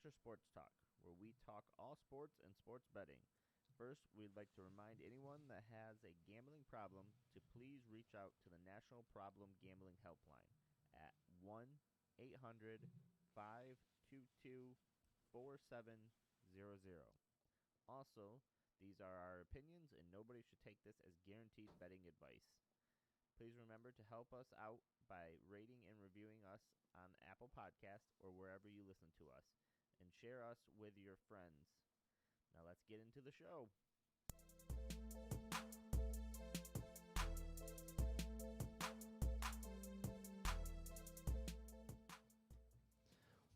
Amateur Sports Talk, where we talk all sports and sports betting. First, we'd like to remind anyone that has a gambling problem to please reach out to the National Problem Gambling Helpline at 1 800 522 4700. Also, these are our opinions, and nobody should take this as guaranteed betting advice. Please remember to help us out by rating and reviewing us on Apple Podcast or wherever you listen to us, and share us with your friends. Now let's get into the show.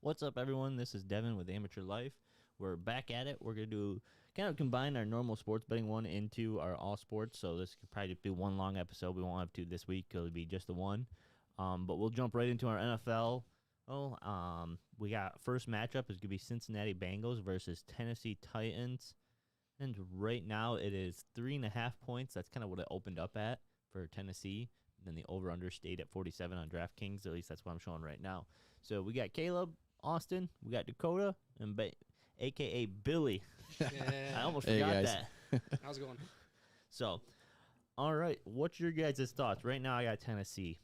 What's up, everyone? This is Devin with Amateur Life. We're back at it. We're going to kind of combine our normal sports betting one into our all sports. So this could probably be one long episode. We won't have two this week. It'll be just the one. But we'll jump right into our NFL. We got first matchup is going to be Cincinnati Bengals versus Tennessee Titans. And right now it is 3.5 points. That's kind of what it opened up at for Tennessee. And then the over-under stayed at 47 on DraftKings. At least that's what I'm showing right now. So we got Caleb, Austin, we got Dakota, and a.k.a. Billy. Yeah. I almost forgot that. How's it going? So, all right, what's your guys' thoughts? Right now I got Tennessee.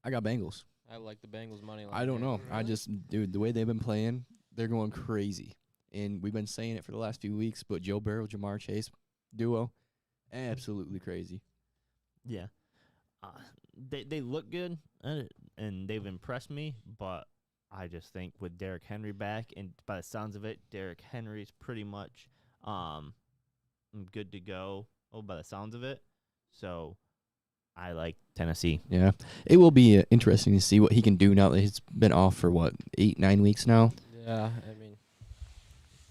I got Bengals. I like the Bengals money line. I don't know. I Really? just, dude, the way they've been playing, they're going crazy. And we've been saying it for the last few weeks, but Joe Burrow, Jamar Chase duo, absolutely crazy. Yeah. They look good, and they've impressed me, but I just think with Derrick Henry back, and by the sounds of it, Derrick Henry's pretty much good to go, by the sounds of it. So I like Tennessee. Yeah. It will be interesting to see what he can do now that he's been off for, 8-9 weeks now? Yeah, I mean,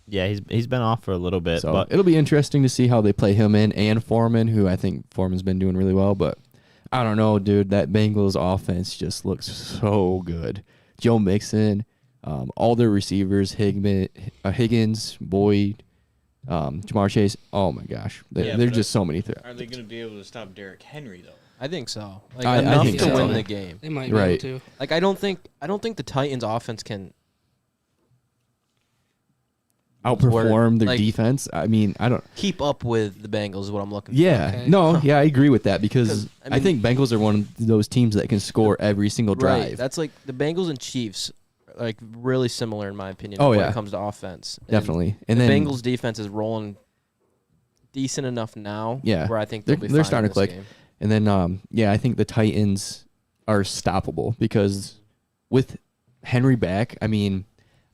Yeah, he's been off for a little bit, So but it'll be interesting to see how they play him in and Foreman, who I think Foreman's been doing really well. But I don't know, dude. That Bengals offense just looks so good. Joe Mixon, all their receivers, Higgins, Boyd, Jamar Chase. Oh, my gosh. There's just so many. Are they going to be able to stop Derrick Henry, though? I think so. Like I enough think to so. win the game. They might Right. be able to. Like I don't think the Titans offense can Outperform their Like- defense. I mean, I don't. keep up with the Bengals is what I'm looking Yeah. Okay. No, yeah, I agree with that because 'Cause, I I think Bengals are one of those teams that can score every single for. Right. drive. That's like the Bengals and Chiefs are like really similar in my opinion Oh, when yeah. it comes to offense. And Definitely. the And then Bengals defense is rolling decent enough now Yeah. where I think They're- they'll be they're fine starting in to this click. game. And then, I think the Titans are stoppable because with Henry back, I mean,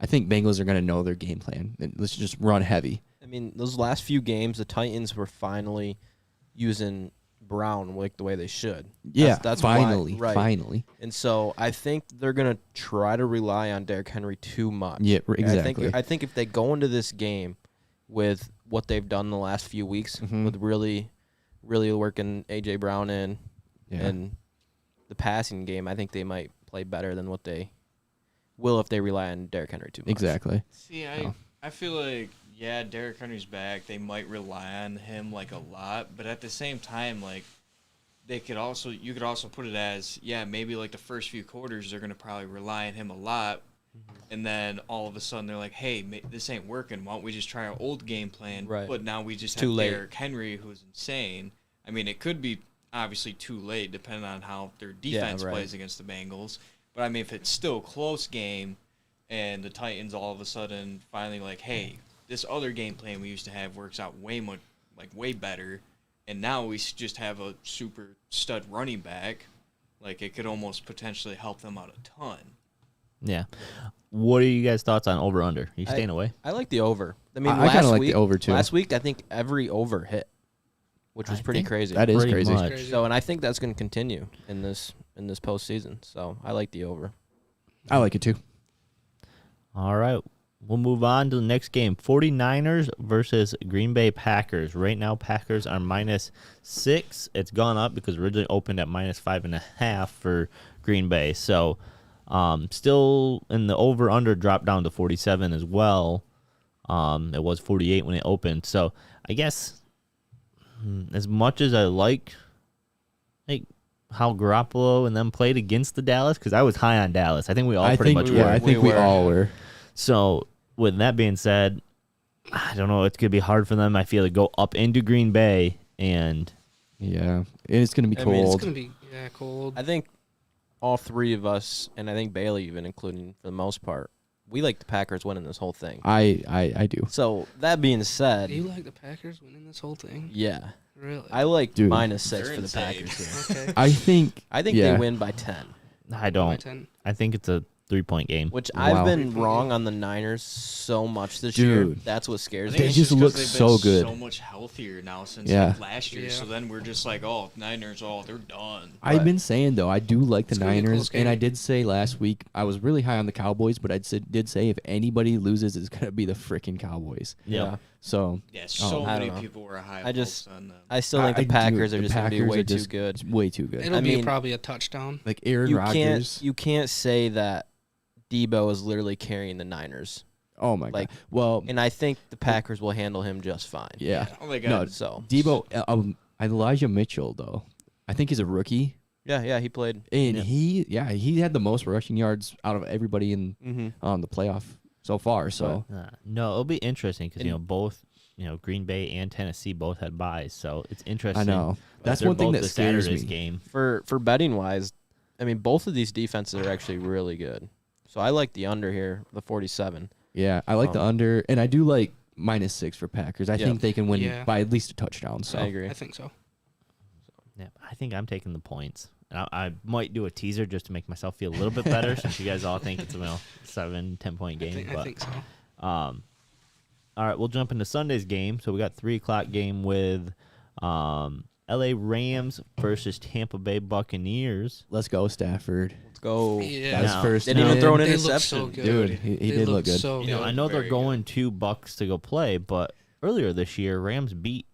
I think Bengals are going to know their game plan. And let's just run heavy. I mean, those last few games, the Titans were finally using Brown like the way they should. Yeah, that's why- finally, right. finally. And so I think they're going to try to rely on Derrick Henry too much. Yeah, And exactly. I think if they go into this game with what they've done the last few weeks, Mhm. with really working A.J. Brown in Yeah. and the passing game, I think they might play better than what they will if they rely on Derrick Henry too much. Exactly. See, Oh. I feel like, yeah, Derrick Henry's back. They might rely on him, like, a lot. But at the same time, like, you could also put it as, yeah, maybe, like, the first few quarters, they're going to probably rely on him a lot. And then all of a sudden they're like, hey, this ain't working. Why don't we just try our old game plan? Right. But now we just Too have late. Derrick Henry, who's insane. I mean, it could be obviously too late, depending on how their defense right. plays against the Bengals. But, I mean, if it's still a close game and the Titans all of a sudden finally like, hey, this other game plan we used to have works out way better, and now we just have a super stud running back, like, it could almost potentially help them out a ton. yeah. What are you guys' thoughts on over-under? You staying away? I like the over. I mean, I kinda last like week, the over, too. Last week, I think every over hit, which was I pretty think crazy. That is Pretty crazy. much. Crazy. So, and I think that's going to continue in this postseason. So, I like the over. I like it too. All right. We'll move on to the next game. 49ers versus Green Bay Packers. Right now, Packers are -6. It's gone up because it originally opened at -5.5 for Green Bay. So, still in the over-under dropped down to 47 as well. It was 48 when it opened. So, I guess as much as I like how Garoppolo and them played against the Dallas, because I was high on Dallas. I think we all pretty much were. I think we were. all were. So with that being said, I don't know. It's gonna be hard for them. I feel to go up into Green Bay and Yeah, it's gonna be I cold. mean, It's gonna be cold. I think all three of us, and I think Bailey even including for the most part, we like the Packers winning this whole thing. I do. So that being said, Do you like the Packers winning this whole thing? yeah, Really? I like Dude. -6 They're for the insane. Packers here. Okay. I think they yeah. win by 10, I By don't. 10. I think it's a 3-point game. which Wow. I've been 3-point wrong game. on the Niners so much this year. Dude. That's what I scares think They me. it's just 'cause look they've so been good. so much healthier now since Yeah. like, last year. Yeah. So then we're just like, oh, Niners, they're done. I've been saying though I do like the It's gonna be a Niners, close game. and I did say last week I was really high on the Cowboys, but did say if anybody loses, it's gonna be the freaking Cowboys. Yeah. So Yeah, so I many don't know. people were high I hopes just- on them. I still think the do. Packers are The just going to be Packers way are too just good. way too good. It'll I be mean- probably a touchdown. Like Aaron You Rodgers. can't say that Debo is literally carrying the Niners, Oh my like- god. Well, and I think the Packers will handle him just fine. yeah. Oh my No, god. So Debo, Elijah Mitchell though, I think he's a rookie, yeah, he played. and Yeah. he had the most rushing yards out of everybody in Mm-hmm. the playoff so far. So No, it'll be interesting because And- both Green Bay and Tennessee both had buys, so it's interesting. I know But that's they're one thing both that the scares Saturday's me. game. For betting wise, I mean both of these defenses are actually really good. So I like the under here, the 47. Yeah, I like the under, and I do like -6 for Packers. I Yeah. think they can win Yeah. by at least a touchdown. So I agree. I think so. Yeah, I think I'm taking the points. And I might do a teaser just to make myself feel a little bit better, since you guys all think it's a 7-10 point game. I think so. All right, we'll jump into Sunday's game. So we got 3:00 game with L.A. Rams versus Tampa Bay Buccaneers. let's go Stafford. Let's go. Yeah. That's No, first. Didn't even win. throw an They look interception. so good. Dude, he They did look good. So You know, good. I know they're very going to Bucks to go play, but earlier this year, Rams beat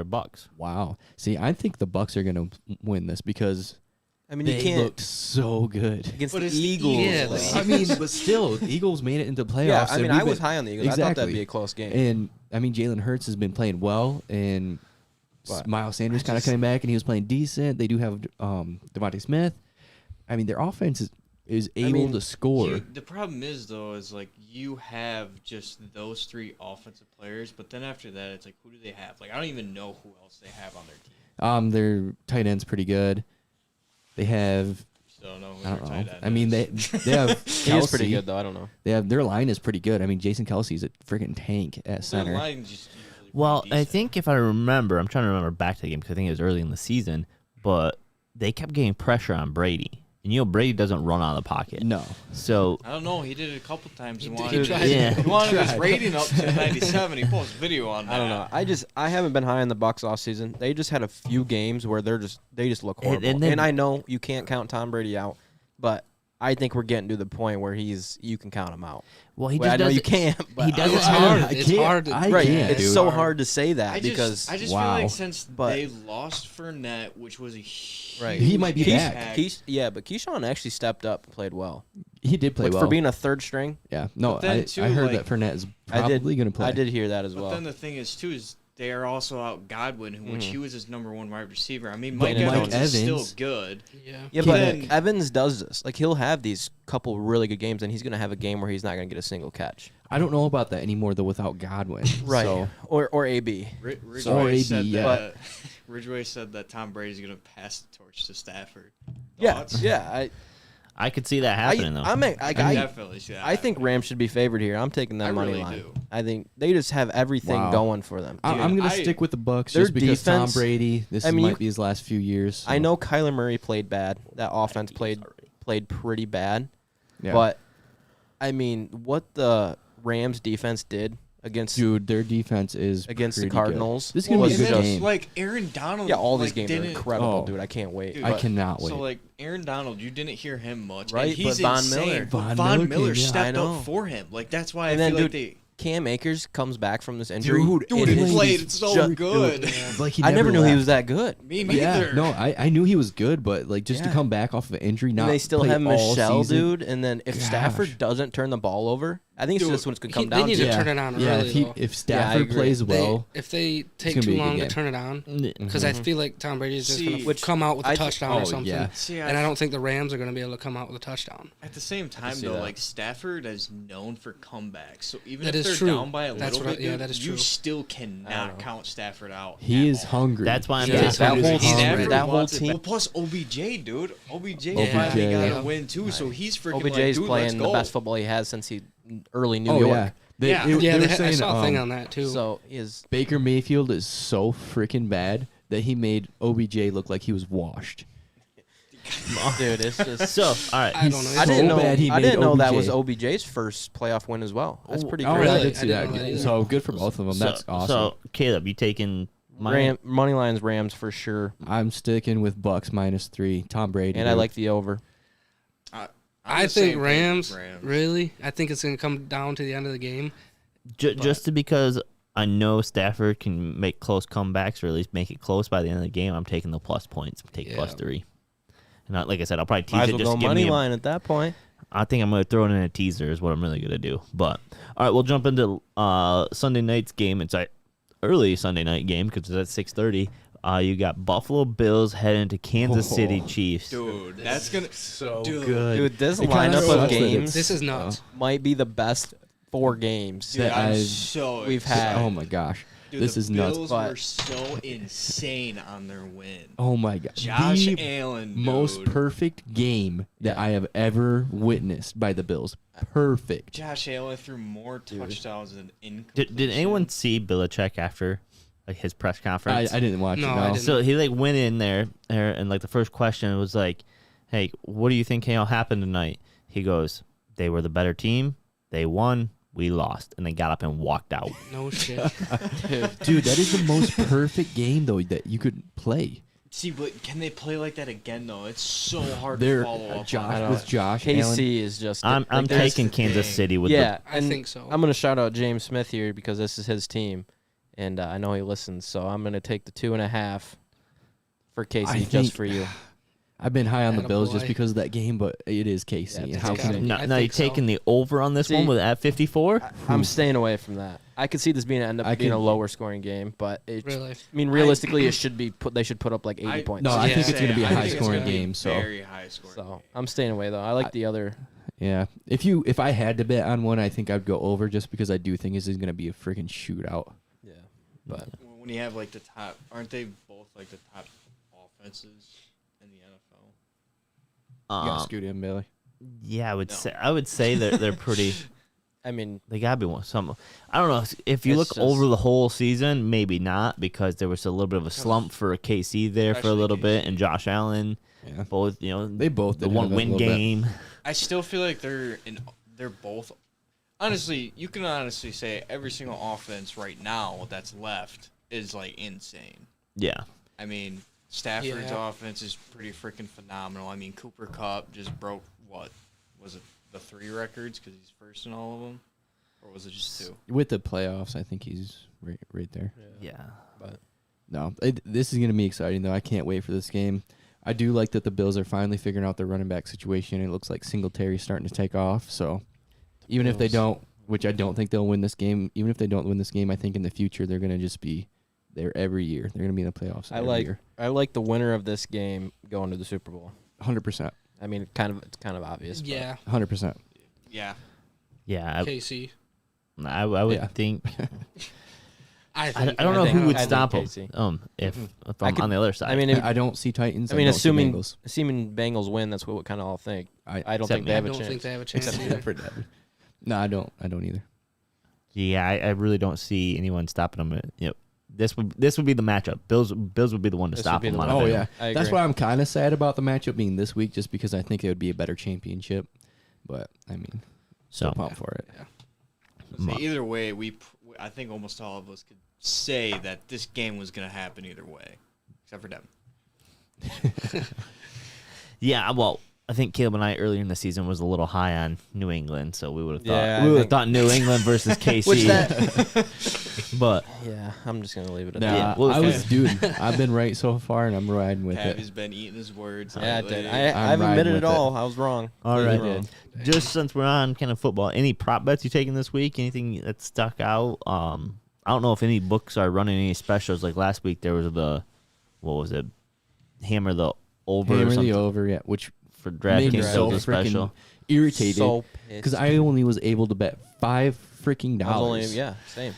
Bucks. Wow. See, I think the Bucks are gonna win this because I mean, you they can't looked so good. against But the it's the Eagles. Eagles. Yeah, I mean, but still, the Eagles made it into playoffs. yeah, I and mean, we've I was been- high on the Eagles. I thought that'd Exactly. be a close game. And I mean, Jalen Hurts has been playing well, and But Miles Sanders I kind of just- coming back, and he was playing decent. They do have Devontae Smith. I mean, their offense is able mean, to score. The problem is though, is like you have just those three offensive players, but then after that, it's like who do they have? Like I don't even know who else they have on their team. Their tight end's pretty good. They have Just don't know who I their don't tight know. end I mean, is. they have he is pretty Kelsey. good though. I don't know. They have their line is pretty good. I mean, Jason Kelsey's a freaking tank at Their center. line just usually Well, pretty I decent. think if I remember, I'm trying to remember back to the game because I think it was early in the season, but they kept getting pressure on Brady. And Brady doesn't run out of the pocket. No, So, I don't know. He did it a couple times. He He wanted, tried. Yeah. he wanted his Tried. rating up to 97. He posted video on that. I don't know. I haven't been high on the Bucks all season. They just had a few games where they just look horrible. And And, then- I know you can't count Tom Brady out, but I think we're getting to the point where you can count him out. well, he Well, just I know doesn't. you can't. But he doesn't It's have- hard. I It's can't- hard. To, I right. can't, It's dude. so hard to say that I because just wow. feel like since But- they lost Fournette, which was a huge Right. He might be impact, back. but Keyshawn actually stepped up and played well. he did play But well for being a third string, yeah. No, But then, I too, heard like, that Fournette is I did- probably going to play. I did hear that as But well. then the thing is too is they are also out Godwin, which Mhm. he was his number one wide receiver. I mean, But Mike Mike Evans is still Evans- good. yeah. Yeah, Okay, but then- Evans does this. Like he'll have these couple really good games, and he's gonna have a game where he's not gonna get a single catch. I don't know about that anymore though without Godwin. So, Or AB. Ridgeway So AB, said yeah. that. Ridgeway said that Tom Brady's going to pass the torch to Stafford. Yeah, Thoughts? yeah. I could see that happening, though. I definitely see that. I think happening. Rams should be favored here. I'm taking that I money really line. do. I think they just have everything Wow. going for them. I'm Dude, going to I- stick with the Bucks their just because defense- Tom Brady. This I mean, might you- be his last few years. I so, know Kyler Murray played bad. That offense played pretty bad. yeah. But I mean, what the Rams defense did against dude, their defense is against the pretty good. Cardinals This is going to was be a good then, game. Like Aaron Donald. yeah, all these like, games are didn't- incredible, Oh. dude. I can't wait. Dude, I but- cannot wait. So like Aaron Donald, you didn't hear him much, Right, And he's but Von insane. Miller. But Von Von Miller Miller came, yeah. I stepped know. up for him. Like that's why And I then, feel like dude, they. Cam Akers comes back from this injury. Dude, Dude, it he is played so just- good. like he I never knew he left. was that good. Me But neither. yeah, no, I knew he was good, but like just to Yeah. come back off of an injury, not And they still play have all Michelle, season, dude. And then if Gosh. Stafford doesn't turn the ball over, I think it's Dude, just when it's going to come They down need to. to Yeah. turn it on Yeah, early, though. if I Stafford agree. plays well, If they take gonna too be a good long to game. turn it on, Mm, because I feel like Tom Brady is just See, going to which come out with a I touchdown oh, or something. yeah. See, And I don't think the Rams are going to be able to come out with a touchdown. At the same time, see though, that. like Stafford is known for comebacks. So even That if is they're true. down by a That's little what I- bit, yeah, dude, that is you true. still I cannot don't know. count Stafford out. he at is all. hungry. That's why I'm Yeah, taking that whole He's team- hungry. Stafford that whole wants it. team- Well, plus OBJ, dude. OBJ Yeah. finally got Yeah. a win too, so he's freaking OBJ's like, dude, playing let's the go. best football he has since he early New oh York. yeah. They, Yeah. they- they Yeah, were I saying saw a thing on that, too. So he is. Baker Mayfield is so freaking bad that he made OBJ look like he was washed. Dude, it's just. So, all right. I don't know. He's I so didn't know. bad he I made didn't know that OBJ. was OBJ's first playoff win as well. That's pretty Oh, great. yeah, I Really? did see I didn't that. know that either. So good for both of them. That's awesome. So, Caleb, you taking my Money lines Rams for sure, I'm sticking with Bucks -3. Tom Brady. and I dude. like the over. I the same think thing, Rams, Rams. really. I think it's going to come down to the end of the game. just because I know Stafford can make close comebacks or at least make it close by the end of the game. I'm taking the plus points. I'm taking Yeah. +3. And like I said, I'll probably tease Might as it. well Just go give money me. line at that point. I think I'm going to throw it in a teaser. Is what I'm really going to do. But all right, we'll jump into Sunday night's game. It's an early Sunday night game because it's at 6:30. You got Buffalo Bills heading to Kansas City Chiefs. Dude, that's gonna so Dude. good. Dude, this It kinda lineup sucks of that it's- games This is nuts. might be the best 4 games Dude, that I'm I've- so we've excited. had. Oh my gosh, Dude, this the is nuts. Bills but- were so insane on their win. Oh my god, Josh the Allen, dude. most perfect game that I have ever witnessed by the Bills. Perfect. Josh Allen threw more touchdowns than incompletion. Did anyone see Belichick after like his press I conference? didn't watch No, it. I No. didn't. So he like went in there and like the first question was like, "Hey, what do you think happened tonight?" He goes, "They were the better team. They won. We lost." And they got up and walked out. No shit. Dude, that is the most perfect game though that you could play. See, but can they play like that again though? It's so hard They're to follow up. Josh on. with Josh Allen. KC is just. I'm like, that's- taking the Kansas thing. City with Yeah, I and think so. I'm gonna shout out James Smith here because this is his team, and I know he listens. So I'm gonna take the 2.5 for I KC think- just for you. I've been high on the Bills just Attaboy. because of that game, but it is KC. Yeah, and it's how gotta can be. it? the. I Now you're think so. taking the over on this See, one with at 54. I'm staying away from that. I could see this being end I up being a can- lower scoring game, but Really. I mean realistically, it should be put. They should put up like 80 points. No, I Yeah. think it's going to be a I think high it's scoring gonna be game. So very high scoring. So I'm staying away though. I like the other. yeah, if I had to bet on one, I think I'd go over just because I do think this is going to be a freaking shootout. Yeah, but When you have like the top, aren't they both like the top offenses in the NFL? You got to scoot in, Billy. Yeah, No. I would say they're pretty. I mean, They gotta be one. Some. I don't know if you It's look just- over the whole season, maybe not because there was a little bit of a slump for KC there for a Especially little bit, KC. and Josh Allen, Yeah, both they both the did one have a win little bit. game. I still feel like they're both. Honestly, you can honestly say every single offense right now that's left is like insane. Yeah, I mean, Stafford's Yeah. offense is pretty freaking phenomenal. I mean, Cooper Kupp just broke what was it, the 3 records because he's first in all of them, or was it just 2? With the playoffs, I think he's right there. yeah. but No, this is going to be exciting though. I can't wait for this game. I do like that the Bills are finally figuring out their running back situation. It looks like Singletary's starting to take off. So even if they Bills. don't, which I don't think they'll win this game, even if they don't win this game, I think in the future they're going to just be there every year. They're going to be in the playoffs every year. I like the winner of this game going to the Super Bowl. 100%. I mean, it's kind of obvious. but Yeah. 100%. Yeah, Yeah, KC. I would Yeah. think. I I think. don't know think- who would I think stop him. KC. If I I'm could- on the other side. I mean, if, I don't see Titans. I mean, don't see assuming Bengals. Bengals win, that's what we kind of all think. I don't Except think me. they I have a don't chance. think they have a chance Except either. for Devin. No, I don't either. yeah, I really don't see anyone stopping him. This would be the matchup. Bills would be the one to This stop would be him. the on one. a Oh big yeah, one. I that's agree. why I'm kind of sad about the matchup being this week, just because I think it would be a better championship. But I mean, So pumped for it. Ma- either way, I think almost all of us could say that this game was going to happen either way, except for Devin. yeah, well, I think Caleb and I earlier in the season was a little high on New England, so we would have thought Yeah, I we would have think- thought New England versus KC. Which that But Yeah, I'm just gonna leave it at Nah, that. Yeah, well, I was, dude. I've been right so far, and I'm riding with Tabby's it. been eating his words. Yeah, I lately. did. I'm I've riding admitted with it it. all. I was wrong. all Completely right. wrong. Just since we're on kind of football, any prop bets you taking this week? Anything that stuck out? I don't know if any books are running any specials. Like last week, there was what was it? Hammer the over or Hammer something the over, yeah. Which for made me DraftKings. so So the freaking special. irritated So because pissed. I only was able to bet $5 freaking I was only dollars. same.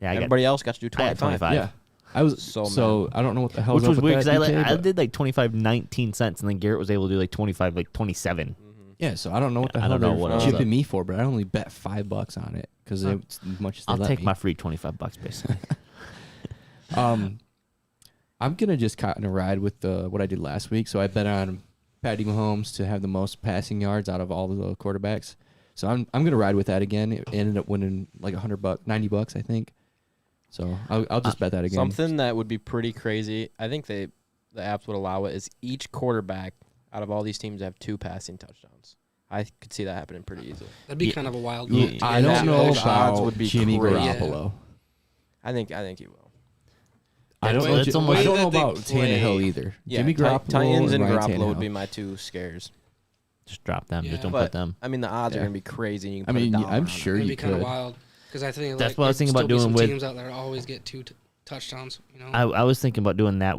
Yeah, I got Everybody else got to do I had 25. 25. Yeah, I was So so I don't know what the hell which was up weird with because that, I DK, did like 25 19 cents, and then Garrett was able to do like 25 like 27. yeah. So I don't know what the I hell don't know they're what else chipping up. me for, but I only bet $5 on it because it's as much as they I'll let take me. my free $25 basically. I'm gonna just kind of ride with what I did last week. So I bet on Patty Mahomes to have the most passing yards out of all of the quarterbacks. So I'm gonna ride with that again. It ended up winning like $100, $90, I think. So I'll just bet that again. Something that would be pretty crazy. I think the apps would allow it is each quarterback out of all these teams have 2 passing touchdowns. I could see that happening pretty easily. That'd be Yeah. kind of a wild Yeah. one. to I get don't into. know Those odds about would be Jimmy crazy. Garoppolo. I think he will. I don't It's- know. it's I almost- don't know the way about that they Tannehill play- either. Yeah, Jimmy Garoppolo, Titans and Ryan Garoppolo would Tannehill. be my 2 scares. Just drop them. Just Yeah. don't But put them. I mean, the odds are Yeah. gonna be crazy. And you can I put a mean, dollar I'm on it. sure That'd you be kind of could. wild because I think That's like, what I was there'd thinking about still be doing some with- teams out there that always get 2 touchdowns. You know, I was thinking about doing that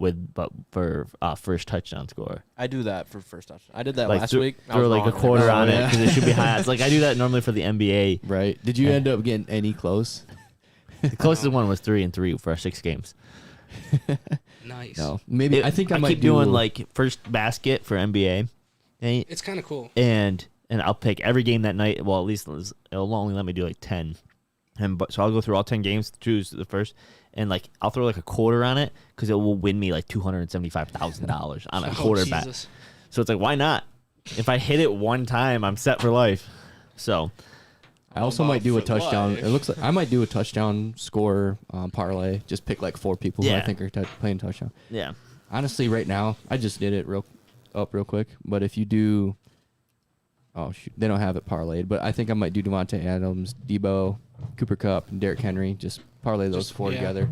for first touchdown score. I do that for first touchdown. I did that Like last throw, week. I throw was like a wrong. quarter Oh, on it yeah. because it should be high. It's like I do that normally for the NBA. Right? Did you Yeah. end up getting any close? The closest one was 3-3 for our 6 games. nice. No. Maybe I think I might keep do doing like first basket for NBA, and It's kind of cool. I'll pick every game that night. Well, at least it'll only let me do like 10, so I'll go through all 10 games, choose the first, and like I'll throw like a quarter on it because it will win me like $275,000 on a Oh, quarterback. Jesus. So it's like, why not? If I hit it one time, I'm set for life. So I also about might do a for touchdown. life? It looks like I might do a touchdown score parlay. Just pick like 4 people who I Yeah. think are playing touchdown. yeah, Honestly, right now I just did it real quick. But if you do, oh shoot, they don't have it parlayed. But I think I might do Devontae Adams, Debo, Cooper Kupp, and Derrick Henry. Just parlay those Just- 4 yeah. together.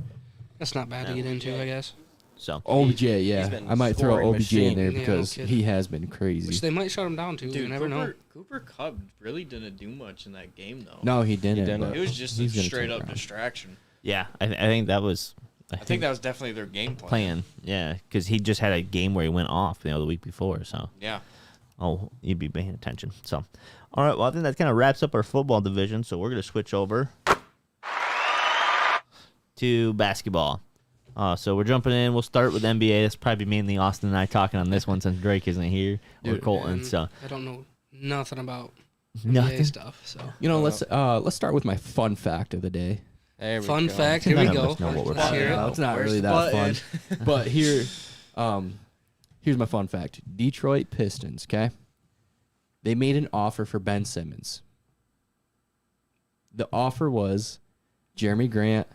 That's not bad to Yeah. get into, I guess. so OBJ, yeah, been I might throw scoring OBJ in machine. there Yeah, no because kidding. he has been crazy. Which they might shut him down too. Dude, you never know. Cooper Kupp really didn't do much in that game though. No, he didn't. didn't. but It was just a he's gonna straight turn up around. distraction. yeah, I think that was. I think that was definitely their game plan. plan. Yeah, because he just had a game where he went off, the week before. So Yeah. you'd be paying attention. So, all right. Well, I think that kind of wraps up our football division. So we're gonna switch over to basketball. So we're jumping in. We'll start with NBA. That's probably mainly Austin and I talking on this one since Drake isn't here or Dude, Colton. And So I don't know nothing about nothing. NBA stuff. So You know, let's start with my fun fact of the day. There we fun go. fact. Here None we of go. us know what we're Let's talking hear it. about. It's not Where's really the that button? fun. But here's my fun fact. Detroit Pistons, okay? They made an offer for Ben Simmons. The offer was Jeremy Grant,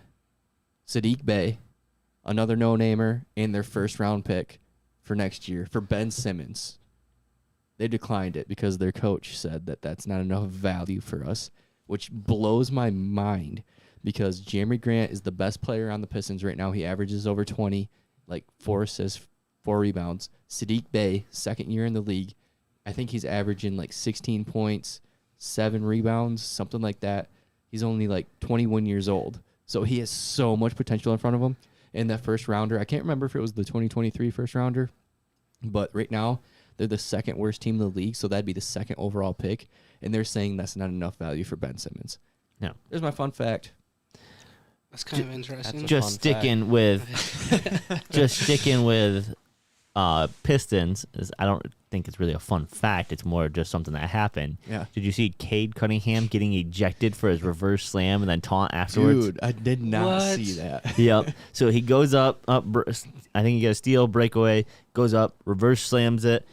Sadiq Bey, another no-namer, and their first-round pick for next year for Ben Simmons. They declined it because their coach said that that's not enough value for us, which blows my mind because Jeremy Grant is the best player on the Pistons right now. He averages over 20, like 4 assists, 4 rebounds. Sadiq Bey, second year in the league, I think he's averaging like 16 points, 7 rebounds, something like that. He's only like 21 years old. So he has so much potential in front of him. And that first rounder, I can't remember if it was the 2023 first rounder, but right now they're the second worst team in the league. So that'd be the second overall pick. And they're saying that's not enough value for Ben Simmons. No. There's my fun fact. That's kind of interesting. a Just fun sticking with Pistons. I don't think it's really a fun fact. It's more just something that happened. Yeah. Did you see Cade Cunningham getting ejected for his reverse slam and then taunt afterwards? Dude, I did not What? see that. Yep. So he goes up. I think he got a steal, breakaway, goes up, reverse slams it,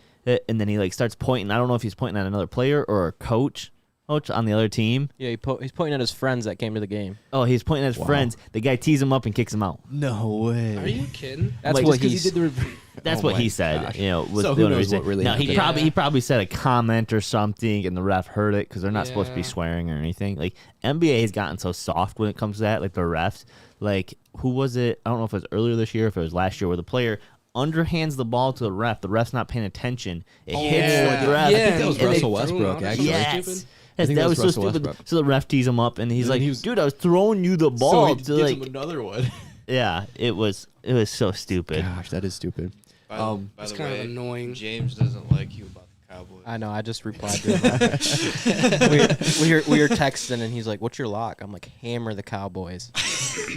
and then he like starts pointing. I don't know if he's pointing at another player or a coach, coach on the other team. Yeah, he's pointing at his friends that came to the game. Oh, he's pointing at his Wow. friends. The guy tees him up and kicks him out. No way. Are you kidding? That's Like, what Just 'cause he did the That's Oh what my he said. gosh. You know, was So the who only knows reason. what really No, he happened. probably said a comment or something, and the ref heard it because they're not supposed to be Yeah. swearing or anything. Like NBA has gotten so soft when it comes to that. Like the refs, like who was it? I don't know if it was earlier this year, or if it was last year, where the player underhands the ball to the ref. The ref's not paying attention. It hits yeah. the ref. Yeah, I think that was and they Russell threw him Westbrook, out or actually. something Yes. stupid. Yes, think that that was was so Russell stupid. Westbrook. So the ref tees him up, and he's And like, he was- "Dude, I was throwing you the ball." to like, another one. yeah, it was so stupid. Gosh, that is stupid. By, Um, by It's the kind of way, annoying. James doesn't like you about the Cowboys. I know. I just replied to him. we were texting, and he's like, "What's your lock?" I'm like, "Hammer the Cowboys."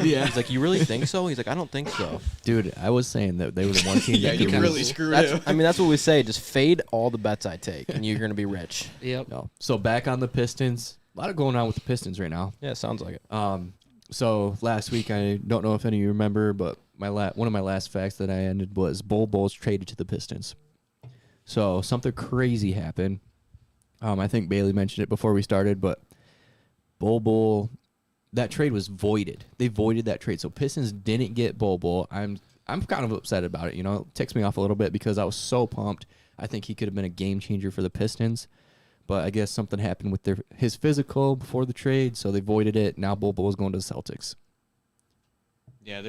Yeah. He's like, "You really think so?" He's like, "I don't think so." Dude, I was saying that they were the one team Yeah, that you could can really lose. screwed That's, him. I mean, that's what we say. Just fade all the bets I take, and you're gonna be rich. Yep. No. So back on the Pistons. A lot of going on with the Pistons right now. Yeah, sounds like it. So last week, I don't know if any of you remember, but one of my last facts that I ended was Bulls traded to the Pistons. So something crazy happened. I think Bailey mentioned it before we started, but Bull, that trade was voided. They voided that trade, so Pistons didn't get Bull. I'm kind of upset about it. You know, it ticks me off a little bit because I was so pumped. I think he could have been a game changer for the Pistons. But I guess something happened with his physical before the trade, so they voided it. Now Bol is going to the Celtics. Yeah,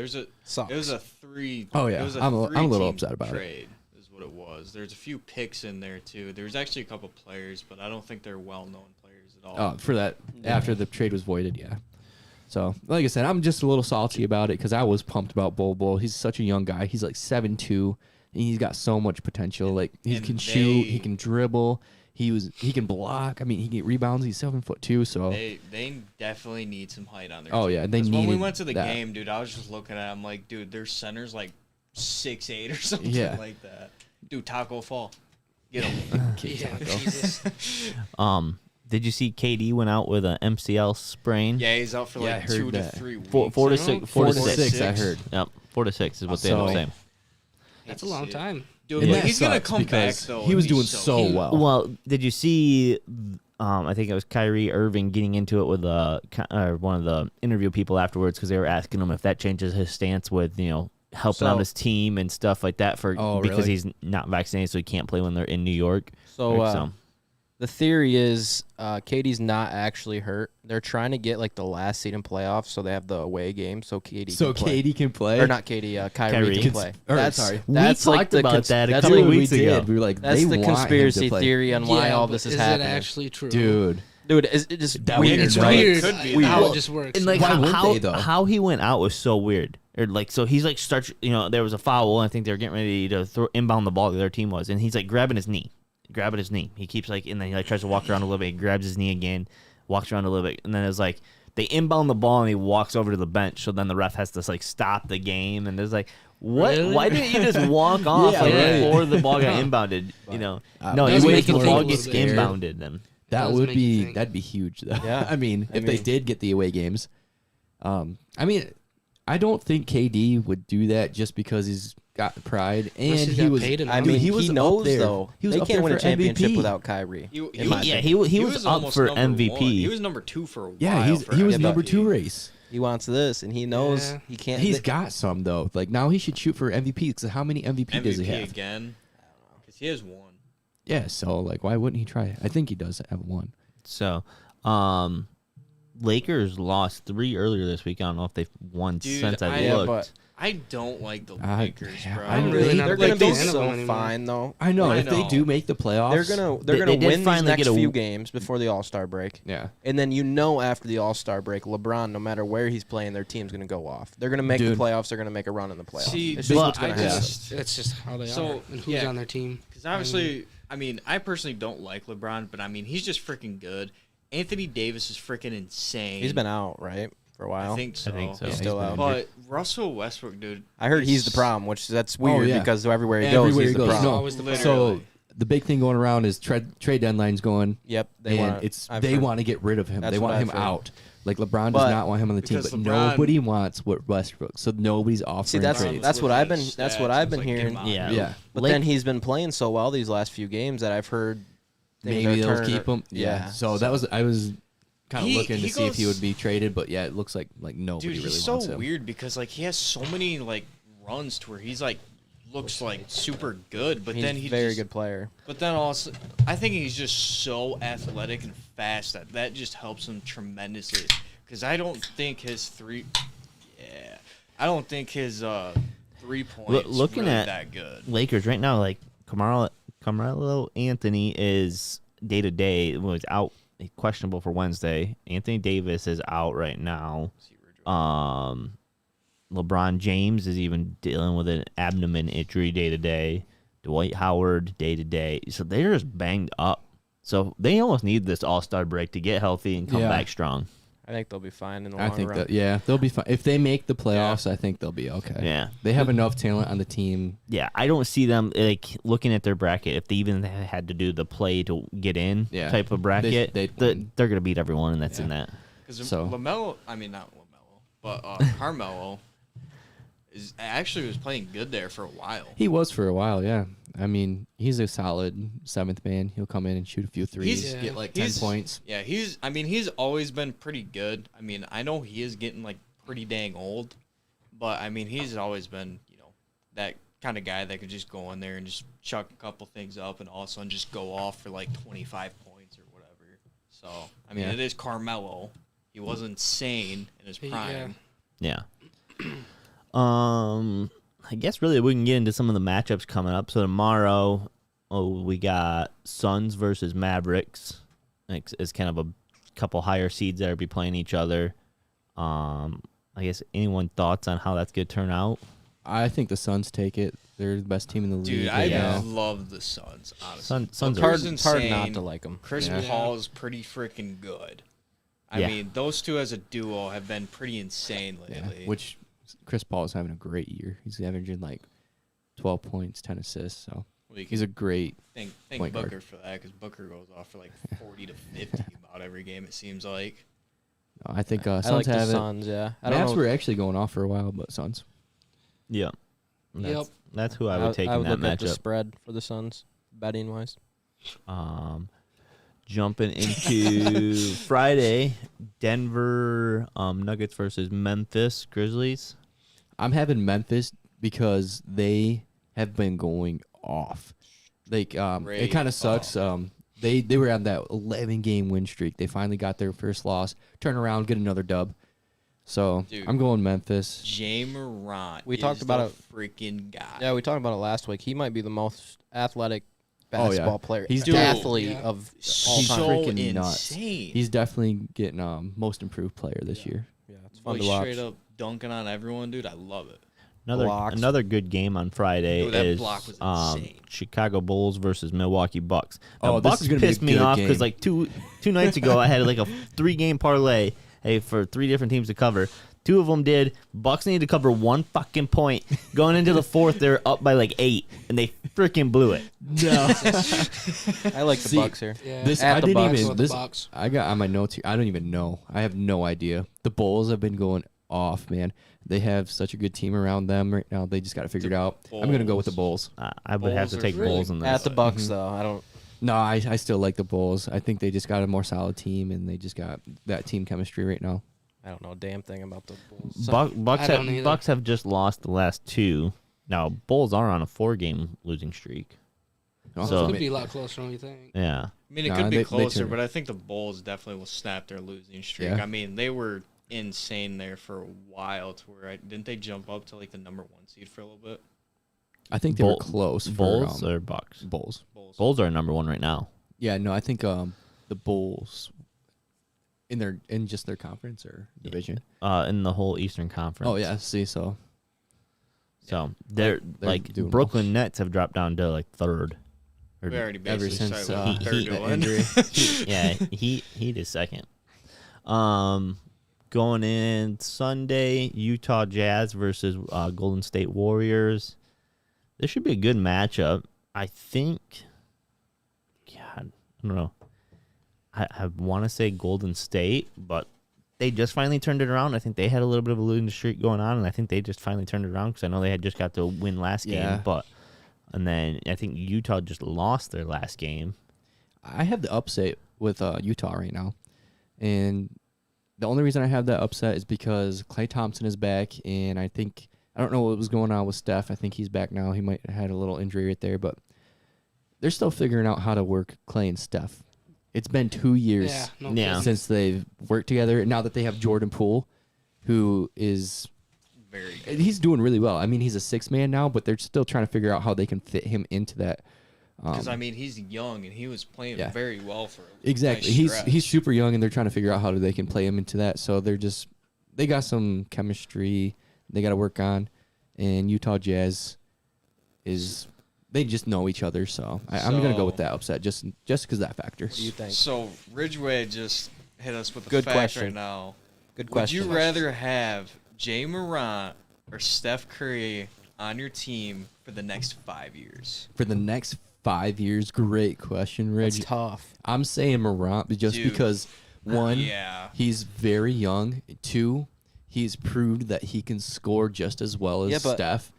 Sucks. it was a three. Oh, yeah. it was I'm a little three-team upset about it. trade, is what it was. There's a few picks in there too. There's actually a couple players, but I don't think they're well-known players at all. For that, after the trade was voided, yeah. So, like I said, I'm just a little salty about it because I was pumped about Bol. He's such a young guy. He's like 7'2", and he's got so much potential. Like he and can shoot, he they- can dribble, he can block. I mean, he can get rebounds. He's 7'2", so They definitely need some height on their Oh, team. yeah, they 'Cause when we needed went to the that. game, dude, I was just looking at him like, dude, their center's like 6'8" or something Yeah. like that. Dude, Taco Fall. Get him. Okay, Yeah, Taco. Jesus. Did you see KD went out with an MCL sprain? Yeah, he's out for Yeah, I like heard 2 to that. 3 weeks. Four to No, six. 4 Four to to 6, six. I heard. Yep, 4 to 6 is what they So- were saying. That's a long time. Dude, And like, that he's gonna sucks come back because though. he was and be doing so cute. well. Well, did you see? I think it was Kyrie Irving getting into it with one of the interview people afterwards because they were asking him if that changes his stance with helping out So- his team and stuff like that Oh, because really? he's not vaccinated, so he can't play when they're in New York. So the theory is KD's not actually hurt. They're trying to get like the last seed in playoffs, so they have the away game, so KD So can play. KD can play. Or not KD, Kyrie Kyrie. can play. Sorry. We That's like talked the about that a that's couple like- weeks we ago. did. We were like, That's they the want him to conspiracy play. theory on why Yeah, all but this is is happening. it actually true? Dude. Dude, it's just That weird. weird, It's right? weird. Could be. How Well, it just works. And like Why wouldn't how, they, though? how he went out was so weird. Or like so he's like starts there was a foul. I think they were getting ready to inbound the ball. The other team was, and he's like grabbing his knee. He keeps like, and then he like tries to walk around a little bit. He grabs his knee again, walks around a little bit, and then it's like they inbound the ball and he walks over to the bench. So then the ref has to like stop the game, and there's like, what? Really? Why didn't you just walk off Yeah, like, right. before the ball got inbounded? No, does you wait make till you the ball think a gets little bit. inbounded. Then That does would make you be think. that'd be huge though. Yeah. I mean, I if they mean- did get the away games, I mean, I don't think KD would do that just because he's got pride and Unless he's he got was. paid enough. I dude, mean, he was he up knows there. though. He was They up can't there win a for championship MVP. without Kyrie. He in my was- opinion. he was up almost for number MVP. one. He was number 2 for a while. Yeah, he was for number MVP. 2 race. He wants this, and he knows Yeah. he can't. He's got some though. Like now he should shoot for MVP. Because how many MVP does he MVP have? again. Because he has 1. Yeah, so like why wouldn't he try it? I think he does have one. So, Lakers lost 3 earlier this week. I don't know if they've won Dude, since I yeah, looked. but I don't like the I- Lakers, yeah, bro. I'm really not they're a gonna big be fan of so them anymore. fine though. I know I if they know. do make the playoffs, They're They gonna did win these finally next get a- few games before the All Star break, yeah. and then after the All Star break, LeBron, no matter where he's playing, their team's gonna go off. They're gonna make Dude. the playoffs. They're gonna make a run in the playoffs. See, it's just but what's gonna I happen. just That's just how they So, are. And who's yeah. on their team? because obviously, I mean, I personally don't like LeBron, but I mean, he's just freaking good. Anthony Davis is freaking insane. He's been out right for a while. I think so. I think so. He's Yeah, still out. But Russell Westbrook, dude. I heard he's the problem, which that's weird yeah. because everywhere he Everywhere goes, he's he the goes. problem. No, Always the literally. So the big thing going around is trade deadline's going. Yep, They I've they heard. want to get rid of him. That's They what want I've him heard. out. Like LeBron But- does not want him on the team, because but LeBron- nobody wants what Westbrook. So nobody's offering See, that's trades. that's what Looking I've at been. his That's stats, what I've it's been like, get him hearing. out. Yeah. Yeah. But Lake- then he's been playing so well these last few games that I've heard things maybe are they'll turning- keep him. Yeah. So that was I was kind of He- looking to he see if he goes- would be traded, but yeah, it looks like nobody Dude, really he's so wants him. weird because like he has so many like runs to where he's like looks like super good, but He's then a he very just, good player. But then also, I think he's just so athletic and fast that just helps him tremendously. Because I don't think his I don't think his 3 points looking really at that good. Lakers right now, like Carmelo Anthony is day to day was out, questionable for Wednesday. Anthony Davis is out right now. LeBron James is even dealing with an abdomen injury day to day. Dwight Howard day to day. So they're just banged up. So they almost need this All-Star break to get healthy and come Yeah. back strong. I think they'll be fine in the I long think run. that they'll be fine if they make the playoffs. I think they'll be okay. Yeah. They have enough talent on the team. Yeah, I don't see them like looking at their bracket. If they even had to do the play to get in Yeah. type of bracket, They'd they're win. going to beat everyone that's in Yeah. that. Because So- not LaMelo, but Carmelo was playing good there for a while. He was for a while, yeah. I mean, he's a solid seventh man. He'll come in and shoot a few threes, He's- get like 10 points. Yeah, he's always been pretty good. I mean, I know he is getting like pretty dang old, but I mean, he's always been, that kind of guy that could just go in there and just chuck a couple things up and all of a sudden just go off for like 25 points or whatever. So, I mean, Yeah. it is Carmelo. He was insane in his prime. Yeah. I guess really we can get into some of the matchups coming up. So tomorrow, we got Suns versus Mavericks. It's kind of a couple higher seeds that will be playing each other. I guess anyone thoughts on how that's going to turn out? I think the Suns take it. They're the best team in the league. Dude, right I now. love the Suns, honestly. Suns Booker's are It's hard insane. not to like him. Chris Yeah. Paul is pretty freaking good. I Yeah. mean, those two as a duo have been pretty insane Yeah, lately. which Chris Paul is having a great year. He's averaging like 12 points, 10 assists. So we he's can a great. thank point guard. Booker for that because Booker goes off for like 40 to 50 about every game, it seems like. I think I Suns like the have it. Suns, yeah. I don't Mavs know. were actually going off for a while, but Suns. Yeah. Yep. That's who I would take I in would that look at the matchup. spread for the Suns, betting wise. Jumping into Friday, Denver Nuggets versus Memphis Grizzlies. I'm having Memphis because they have been going off. Like it Great. kind of sucks. They were on that 11-game win streak. They finally got their first loss. Turn around, get another dub. So Dude. I'm going Memphis. Jay Morant We is talked about the freaking guy. Yeah, we talked about it last week. He might be the most athletic Oh, yeah. basketball player. He's Dude, definitely- athlete Yeah. of all He's time. so freaking nuts. insane. He's definitely getting most improved player this year. Yeah, it's fun Boy, to watch. straight up dunking on everyone, dude. I love it. Another Blocks. good game on Friday Dude, that is block was insane. Chicago Bulls versus Milwaukee Bucks. Now, Oh, this Bucks is gonna be a pissed me good off because game. like two nights ago I had like a 3-game parlay for 3 different teams to cover. 2 of them did. Bucks needed to cover 1 fucking point. Going into the 4th, they're up by like 8, and they freaking blew it. No. I like the See, Bucks here. Yeah. This At I the didn't Bucks. even With the this Bucks. I got on my notes here. I don't even know. I have no idea. The Bulls have been going off, man. They have such a good team around them right now. They just got to figure it out. I'm gonna go with the Bulls. I would have Bulls to are take really Bulls in this. At the Bucks, Mm-hmm. though, I don't. No, I still like the Bulls. I think they just got a more solid team, and they just got that team chemistry right now. I don't know a damn thing about the Bulls. Bucks I don't either. Bucks have just lost the last 2. Now Bulls are on a 4-game losing streak. Oh, So- It could be a lot closer than we think. Yeah. I mean, it Nah, could be they closer, turned- but I think the Bulls definitely will snap their losing streak. Yeah. I mean, they were insane there for a while to where didn't they jump up to like the number 1 seed for a little bit? I think they were close. Bulls for, or Bucks? Bulls. Bulls are number 1 right now. Yeah, no, I think the Bulls in just their conference or division. In the whole Eastern Conference. Oh yeah, see, so So they're They're like doing Brooklyn Nets have dropped down to like 3rd. Or- We already ever basically since started with the third Heat going. injury. yeah, Heat is 2nd. Going in Sunday, Utah Jazz versus Golden State Warriors. This should be a good matchup. I think. God, I don't know. I want to say Golden State, but they just finally turned it around. I think they had a little bit of a losing streak going on, and I think they just finally turned it around because I know they had just got to win last Yeah. game, and then I think Utah just lost their last game. I have the upset with Utah right now, and the only reason I have that upset is because Klay Thompson is back, and I don't know what was going on with Steph. I think he's back now. He might have had a little injury right there, but they're still figuring out how to work Klay and Steph. It's been 2 years Yeah, no Yeah. kidding. since they've worked together. Now that they have Jordan Poole, who is Very good. he's doing really well. I mean, he's a 6-man now, but they're still trying to figure out how they can fit him into that. Because I mean, he's young and he was playing Yeah. very well for Exactly. nice He's stretch. super young, and they're trying to figure out how they can play him into that. So they got some chemistry they got to work on, and Utah Jazz they just know each other. So I'm gonna go with that upset just because of that factor. What do you think? So Ridgeway just hit us with a Good fact question. right now. Good Would question. you rather have Jay Morant or Steph Curry on your team for the next 5 years? For the next 5 years, great question, That's Reg. tough. I'm saying Morant just Dude. because one, Yeah. he's very young. Two, he's proved that he can score just as well as Yeah, but Steph.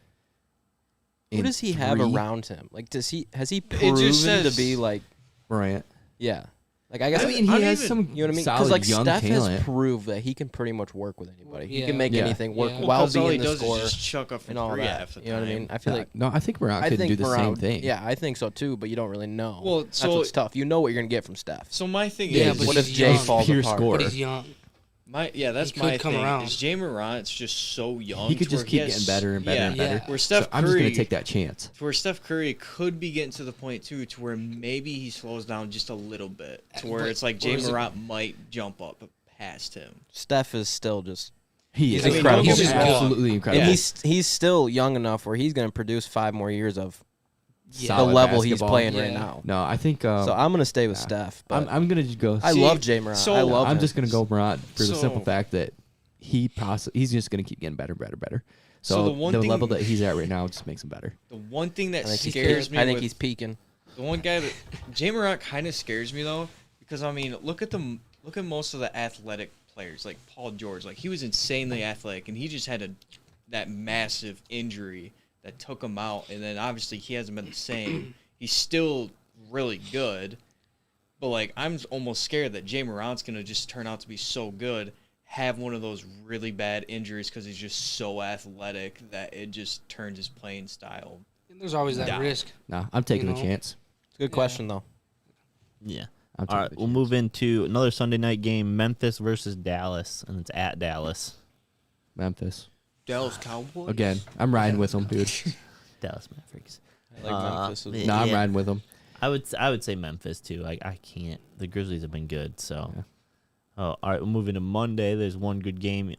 Who And does he have three, around him? Like, has he just proven says- to be like, Morant. yeah? Like, I guess I mean, he I don't has even- some you know what I mean? solid like young Steph talent. has proved that he can pretty much work with anybody. He Yeah. can make Yeah. anything work Yeah. Well, while 'cause all he being the does scorer is just chuck up from and all three that. half the You know what I time. mean? I feel like no, I think Morant I could think do the same Morant- thing. Yeah, I think so too. But you don't really know. Well, that's so- what's tough. You know what you're gonna get from Steph. So my thing Yeah, is, but what he's if Jay young. falls Pure apart? score. But he's young. that's He my could come thing. around. Is Jay Morant's just so young. He could to just where keep has- getting better and better and yeah, better. Yeah. Where Steph So I'm just Curry, gonna take that chance. to where Steph Curry could be getting to the point too, to where maybe he slows down just a little bit, to where But- it's like or Jay is it- Morant might jump up past him. Steph is still just, He is I mean, incredible. he's He's just good. absolutely incredible. and he's still young enough where he's gonna produce 5 more years of Yeah. the Solid level he's basketball. playing right Yeah. now. No, I think. So I'm gonna stay with yeah. Steph. But I'm gonna just go. I See, love Jay Morant. so- I love I'm him. just gonna go Morant for the simple So- fact that he's just gonna keep getting better, better, better. So So, the one the thing- level that he's at right now just makes him better. The one thing that I think, scares me, I think with- he's peaking. the one guy that Jay Morant kind of scares me though, because I mean, look at most of the athletic players like Paul George. Like he was insanely athletic, and he just had that massive injury that took him out, and then obviously he hasn't been the same. He's still really good, but like I'm almost scared that Jay Morant's gonna just turn out to be so good, have one of those really bad injuries because he's just so athletic that it just turns his playing style. There's always that Down. risk. No, I'm taking You the know? chance. It's a good Yeah. question though. Yeah. I'm All taking right, the we'll chance. move into another Sunday night game, Memphis versus Dallas, and it's at Dallas. Memphis Dallas Cowboys again. I'm riding with them, dude. Dallas Mavericks. I like Memphis. yeah. No, I'm riding with them. I would say Memphis too. I can't. The Grizzlies have been good, so. Yeah. Oh, all right. We're moving to Monday. There's one good game.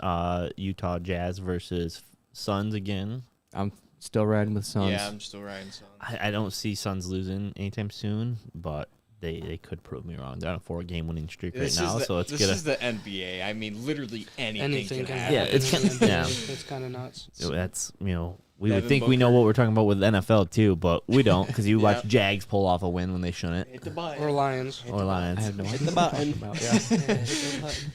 Utah Jazz versus Suns again. I'm still riding with Suns. Yeah, I'm still riding Suns. I don't see Suns losing anytime soon, but they could prove me wrong. They're on a 4-game winning streak right now, so it's this gonna. is the NBA. I mean, literally anything, Anything can can happen. Yeah, it's happen. kinda- yeah. It's kind of nuts. That's we would Devin think we know Booker. what we're talking about with NFL too, but we don't because you watch Yeah. Jags pull off a win when they shouldn't, Hit the button. Or Lions. or Lions. I have no Hit idea the what button. you're talking about. Yeah. Yeah, hit the button.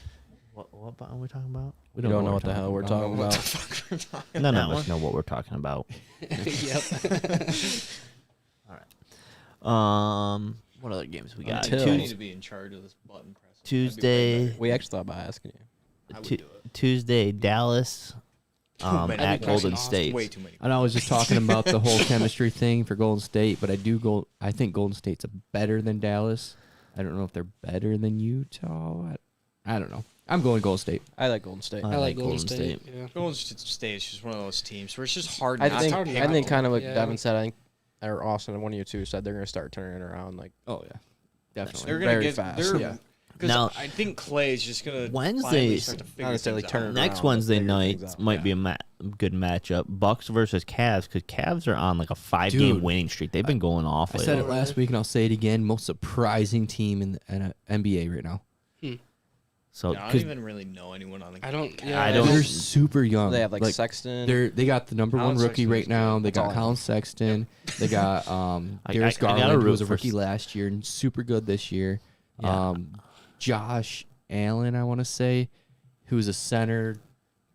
What button are we talking about? We don't know what the hell we're talking What about. the fuck we're talking None about? of us know what we're talking about. Yep. What other games we got? Until- I need to be in charge of this button press. Tuesday. We actually thought about asking you. I would Tu- do it. Tuesday, Dallas many at people. Golden Awesome. State. Way too many. I know I was just talking about the whole chemistry thing for Golden State, but I think Golden State's better than Dallas. I don't know if they're better than Utah. I don't know. I'm going Golden State. I like Golden State. I I like Golden State. Yeah. Golden State is just one of those teams where it's just hard I not think to hard pick not I think them. kind of like Yeah. Devin said. I think or Austin, one of you two said they're gonna start turning it around. Like Oh yeah, definitely. They're gonna very get fast. They're, Yeah. Because Now- I think Clay is just gonna Wednesdays- finally start to figure Not necessarily things turn out. it Next around, but Wednesday figure night things out. might be a good matchup. Bucks versus Cavs because Cavs are on like a 5-game Dude, winning streak. They've been going off. I lately. said it last week, and I'll say it again. Most surprising team in the NBA right now. So Yeah, I don't 'cause even really know anyone on the. I don't. Cavs. Yeah, I don't- They're super young. They have like Sexton. They got the number Colin one rookie Sexton right is now. good. They That's all got I know. Colin Sexton. They got I Darius gotta Garland, who root was a for rookie s- last year and super good this year. Yeah. Josh Allen, I want to say, who's a center,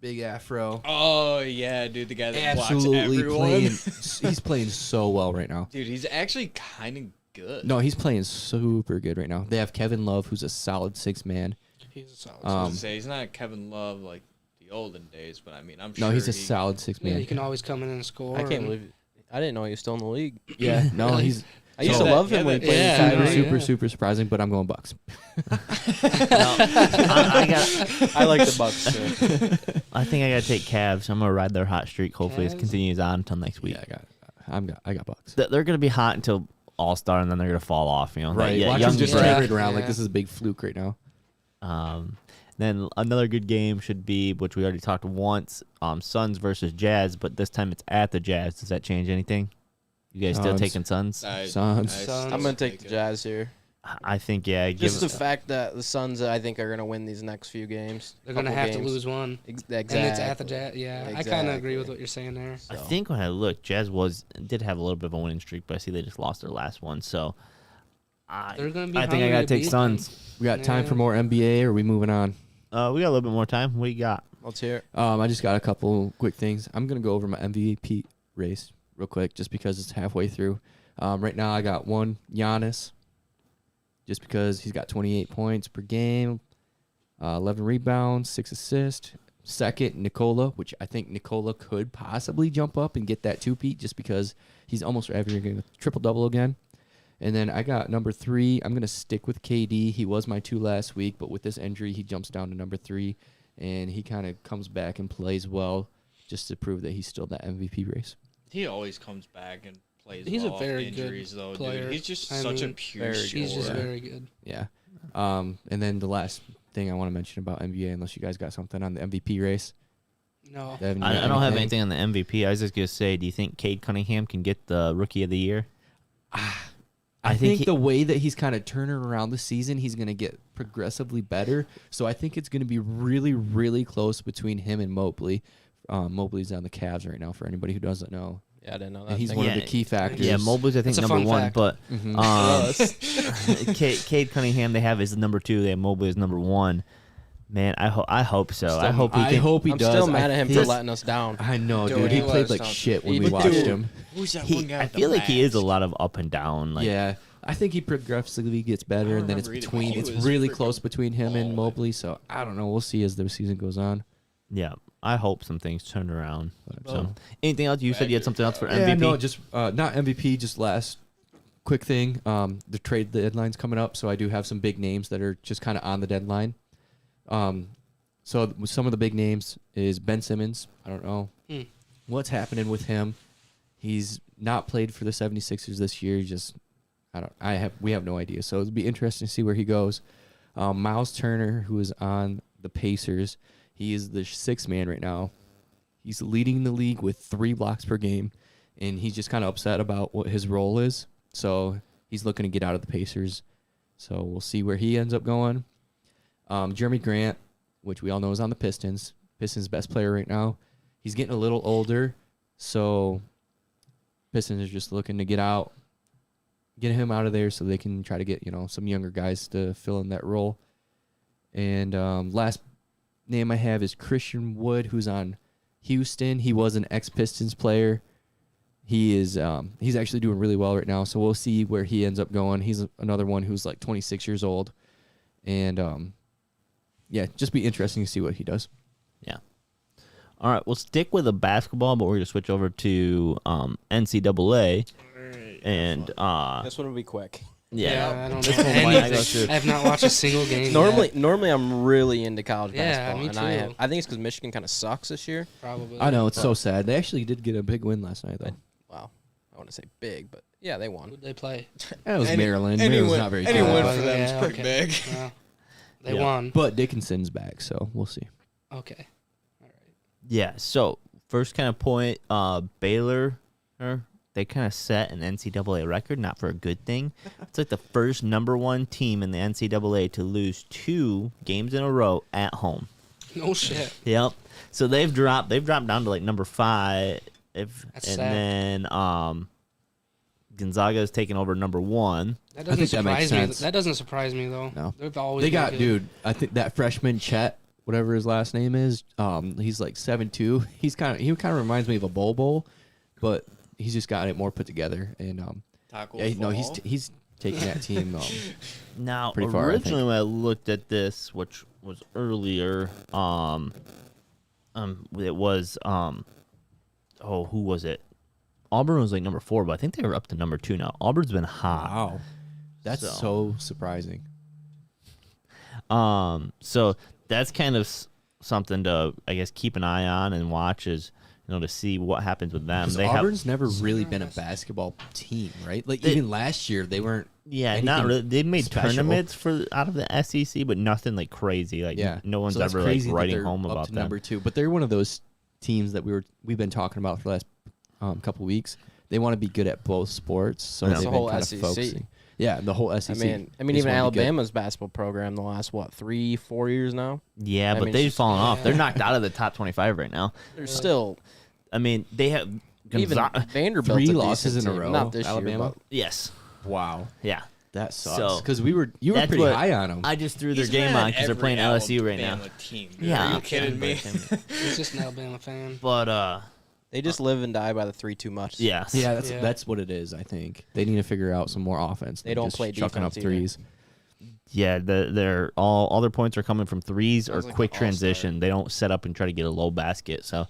big afro. Oh yeah, dude, the guy that blocks Absolutely everyone. playing. He's playing so well right now. Dude, he's actually kind of good. No, he's playing super good right now. They have Kevin Love, who's a solid 6-man. He's a solid. I was Um, gonna say he's not Kevin Love like the olden days, but I mean, I'm No, sure he's a he- solid yeah, 6-man. he can always come in and score. I can't and- believe. I didn't know he was still in the league. Yeah, no, Really? he's I used So- to love him when he played. Yeah, in I super, know, super, super surprising. But I'm going Bucks. I got. I like the Bucks too. I think I gotta take Cavs. I'm gonna ride their hot streak. Hopefully, it Cavs? continues on until next week. Yeah, I got Bucks. They're gonna be hot until All Star, and then they're gonna fall off. You know, Right, That watch young him just blood. turn it around like Yeah. this is a big fluke right now. Then another good game should be, which we already talked once, Suns versus Jazz, but this time it's at the Jazz. Does that change anything? You guys still Suns. taking Suns? Suns. Suns. I'm gonna take the Jazz here. I think give Just the fact that the Suns, I think, are gonna win these next few games. They're gonna Couple have to games. lose one, Exactly. and it's at the Jazz. Yeah, I kind of agree with what you're saying there. I So. think when I looked, Jazz did have a little bit of a winning streak, but I see they just lost their last one. So They're gonna be. I think I hungry gotta to take beat Suns. We got time Yeah. for more NBA, or are we moving on? We got a little bit more time. What you got? Let's hear it. I just got a couple quick things. I'm gonna go over my MVP race real quick, just because it's halfway through. Right now, I got one Giannis, just because he's got 28 points per game, 11 rebounds, 6 assists. Second, Nikola, which I think Nikola could possibly jump up and get that two-peat, just because he's almost averaging a triple-double again. And then I got number 3. I'm gonna stick with KD. He was my 2 last week, but with this injury, he jumps down to number 3, and he kind of comes back and plays well, just to prove that he's still that MVP race. He always comes back and plays. He's a well off very good injuries, though, player. Dude. He's just I such a mean, pure very scorer. He's just Yeah. very good. Yeah. And then the last thing I want to mention about NBA, unless you guys got something on the MVP race. No, Devin, you I got don't have anything on the MVP. I was just gonna say, do you think Cade Cunningham can get the Rookie of the Year? I think he- the way that he's kind of turning around the season, he's going to get progressively better. So I think it's going to be really, really close between him and Mobley. Mobley's on the Cavs right now, for anybody who doesn't know. Yeah, I didn't know that. And he's Thank one you. of the key factors. Yeah, Mobley's I think That's a number fun 1, fact. but Mhm. Cade Cunningham they have is number 2. They have Mobley as number 1. Man, I hope so. I hope he I can. hope he I'm does. still I mad at him for think- letting us down. I know, Dude, dude. He he played let like us down. shit when He we did. watched him. Who's that one guy? I with the feel like he is a mask? lot of up and down. Like, Yeah. I think he progressively gets better, I and then it's remember between. he It's was really freaking close between him and balling. Mobley. So I don't know. We'll see as the season goes on. yeah. I hope some things turn around. So, Well, anything else? You said you had something else for MVP. Yeah, no, just not MVP. Just last quick thing. The trade deadline's coming up, so I do have some big names that are just kind of on the deadline. So some of the big names is Ben Simmons. I don't know what's happening with him. He's not played for the 76ers this year. We have no idea. So it'll be interesting to see where he goes. Miles Turner, who is on the Pacers, he is the 6th man right now. He's leading the league with 3 blocks per game, and he's just kind of upset about what his role is. So he's looking to get out of the Pacers. So we'll see where he ends up going. Jeremy Grant, which we all know is on the Pistons. Pistons' best player right now. He's getting a little older, so Pistons are just looking to get him out of there so they can try to get some younger guys to fill in that role. And last name I have is Christian Wood, who's on Houston. He was an ex-Pistons player. He is he's actually doing really well right now, so we'll see where he ends up going. He's another one who's like 26 years old, and yeah, just be interesting to see what he does. Yeah. All right, we'll stick with the basketball, but we're gonna switch over to NCAA, and This one will be quick. yeah. I don't This know. one might go Anything. through. I have not watched a single game. Normally I'm really into college Yeah, basketball, me and too. I think it's because Michigan kind of sucks this year. yet, probably. I know it's so sad. They actually did get a big win last night, though. Wow, I want to say big, but yeah, they won. Who'd they play? That was Any- Maryland. any Maryland's win- not very any good. win Oh, for them is yeah, pretty okay. big. Well, they Yeah. won. But Dickinson's back, so we'll see. Okay. All right. Yeah. So first kind of point, Baylor, they kind of set an NCAA record, not for a good thing. It's like the first number 1 team in the NCAA to lose 2 games in a row at home. No shit. Yep. So they've dropped down to like number 5, That's and sad. then Gonzaga is taking over number 1. That think doesn't that makes surprise me. sense. That doesn't surprise me though. No. They've always They been got, good. dude, I think that freshman Chet, whatever his last name is, he's like 7'2". He kind of reminds me of a Bol Bol, but he's just got it more put together. And Taco yeah, no, Fall. he's taking that team. Now, Pretty far, I originally when I looked at this, which was earlier, it was who was it? Auburn was like number 4, but I think they were up to number 2 now. Auburn's been hot. Wow, that's so surprising. So that's kind of something to, I guess, keep an eye on and watch is, to see what happens with them. Because Auburn's never really been a basketball team, right? Like even last year, they weren't. Yeah, anything not really. They made special. tournaments out of the SEC, but nothing like crazy. Like no one's So that's ever like crazy that writing they're home up about to them. number 2, but they're one of those teams that we've been talking about for the last couple weeks. They want to be good at both sports, so Yeah. they've The been whole kind SEC. of focusing. Yeah, the whole SEC. I mean, They just even wanna be good. Alabama's basketball program the last 3-4 years now. Yeah, I but mean, they've it's just- fallen off. yeah. They're knocked out of the top 25 right now. They're still I mean, they have even Gonzaga. Vanderbilt's 3 a losses decent in a team. row, Not this Alabama? year, Yes. Wow, Yeah. that sucks. So, Because you were that's pretty what- high on them. I just threw their He's game mad on at because they're every playing LSU right now. Alabama team, dude. Yeah. Are you kidding me? He's just an Alabama fan. But they just live and die by the 3 too much. yes. Yeah, Yeah. that's what it is. I think they need to figure out some more offense. They than don't just play chucking up defense either. threes. Yeah, they're all their points are coming from threes or Sounds like quick an all-star. transition. They don't set up and try to get a low basket. So,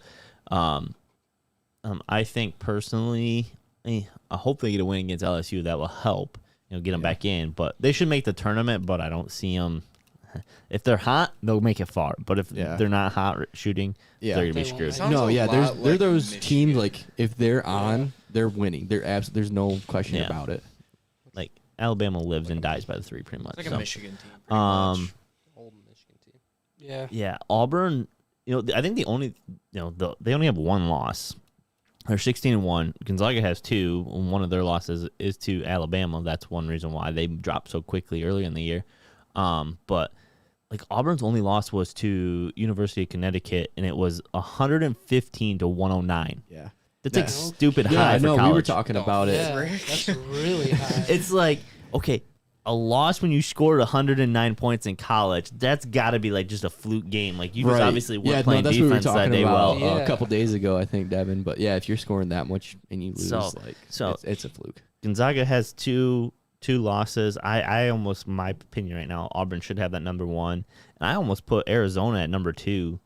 I think personally, I hope they get a win against LSU. That will help, get them back in. But they should make the tournament. But I don't see them. If they're hot, they'll make it far. But if they're not hot shooting, Yeah. they're gonna be They won't screwed. make Sounds No, a yeah, lot they're like those teams Michigan. like if they're on, they're winning. There's no question Yeah. about it. Like Alabama lives and dies by the 3 pretty much. It's like so. a Michigan team. Pretty Um, much. Old Michigan team. Yeah. Yeah, Auburn. I think they only have one loss. They're 16-1. Gonzaga has 2. And one of their losses is to Alabama. That's one reason why they dropped so quickly early in the year. But like Auburn's only loss was to University of Connecticut, and it was 115-109. Yeah. That's like Yeah. stupid Yeah, high I for know. college. We were talking about it. Yeah, that's really high. It's like, okay, a loss when you scored 109 points in college, that's got to be like just a fluke game. Like you just Right. obviously weren't no, playing that's what we were defense that talking day about well. Yeah. a couple days ago, I think, Devin. But yeah, if you're scoring that much and you lose, So- it's a fluke. Gonzaga has two losses. I almost, my opinion right now, Auburn should have that number 1. And I almost put Arizona at number 2,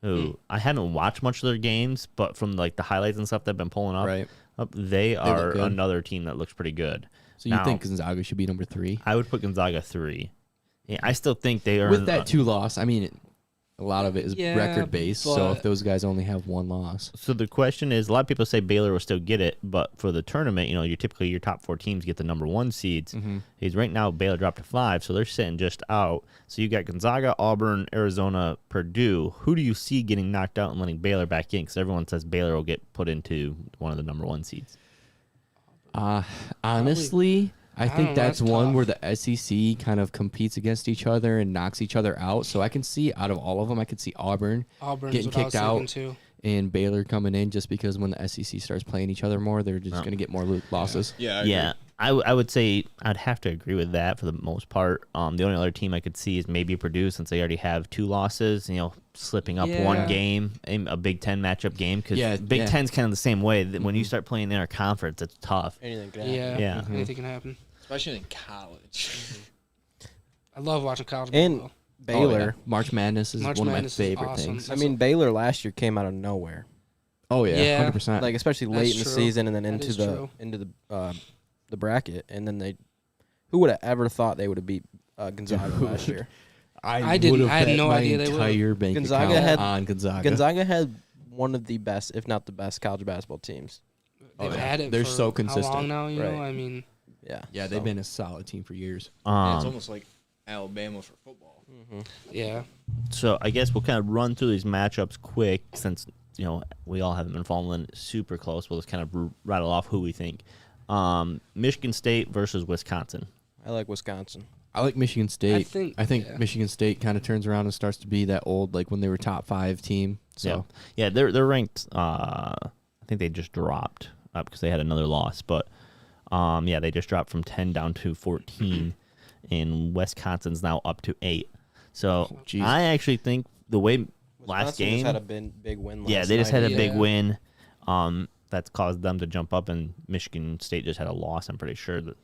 who I hadn't watched much of their games, but from like the highlights and stuff that I've been pulling up, Right. they are look good. another team that looks pretty good. So you Now, think Gonzaga should be number 3? I would put Gonzaga 3. Yeah, I still think they are With that 2 loss, I mean, a lot of it is Yeah, record based. So if but- those guys only have 1 loss, So the question is, a lot of people say Baylor will still get it, but for the tournament, you typically your top 4 teams get the number 1 seeds. He's right now Baylor dropped to 5, so they're sitting just out. So you got Gonzaga, Auburn, Arizona, Purdue. Who do you see getting knocked out and letting Baylor back in? Because everyone says Baylor will get put into one of the number 1 seeds. honestly, I don't think know, that's that's one tough. where the SEC kind of competes against each other and knocks each other out. So I can see out of all of them, I could see Auburn Auburn's getting what I was kicked thinking out too. and Baylor coming in just because when the SEC starts playing each other more, they're just going to get more losses. Yeah. I Yeah, agree. I would say I'd have to agree with that for the most part. The only other team I could see is maybe Purdue, since they already have 2 losses. Slipping up one Yeah. game, a Big Ten matchup game, because Yeah, Big yeah. Ten's kind of the same way. That when you start playing in our conference, it's tough. Anything can happen. Yeah. Yeah. Anything can happen. Especially in college. I love watching college And ball. Baylor. Oh, yeah. March Madness is March one Madness is of my favorite awesome. things. I mean, Baylor last year came out of nowhere. Oh yeah, Yeah. 100%. Like especially That's late in the true. season and then That into is the true. the bracket, and then who would have ever thought they would have beat Gonzaga last year? I didn't- would've I had bet no my idea they would've. entire bank Gonzaga account had- on Gonzaga. Gonzaga had one of the best, if not the best, college basketball teams. Oh, They've yeah. had it. They're for so How consistent. long now? You know, Right. I mean, Yeah, Yeah, they've been a solid team for years. Yeah, it's almost like Alabama for football. yeah. So I guess we'll kind of run through these matchups quick, since we all haven't been following super close. We'll just kind of rattle off who we think. Michigan State versus Wisconsin. I like Wisconsin. I like Michigan State. think- yeah. Michigan State kind of turns around and starts to be that old, like when they were top 5 team. So yeah, they're ranked. I think they just dropped up because they had another loss, but they just dropped from 10 down to 14, and Wisconsin's now up to 8. So Jeez. I actually think the way last Wisconsin game, just had a big win. yeah, last they just night. had a big Yeah. win. That's caused them to jump up, and Michigan State just had a loss. I'm pretty sure that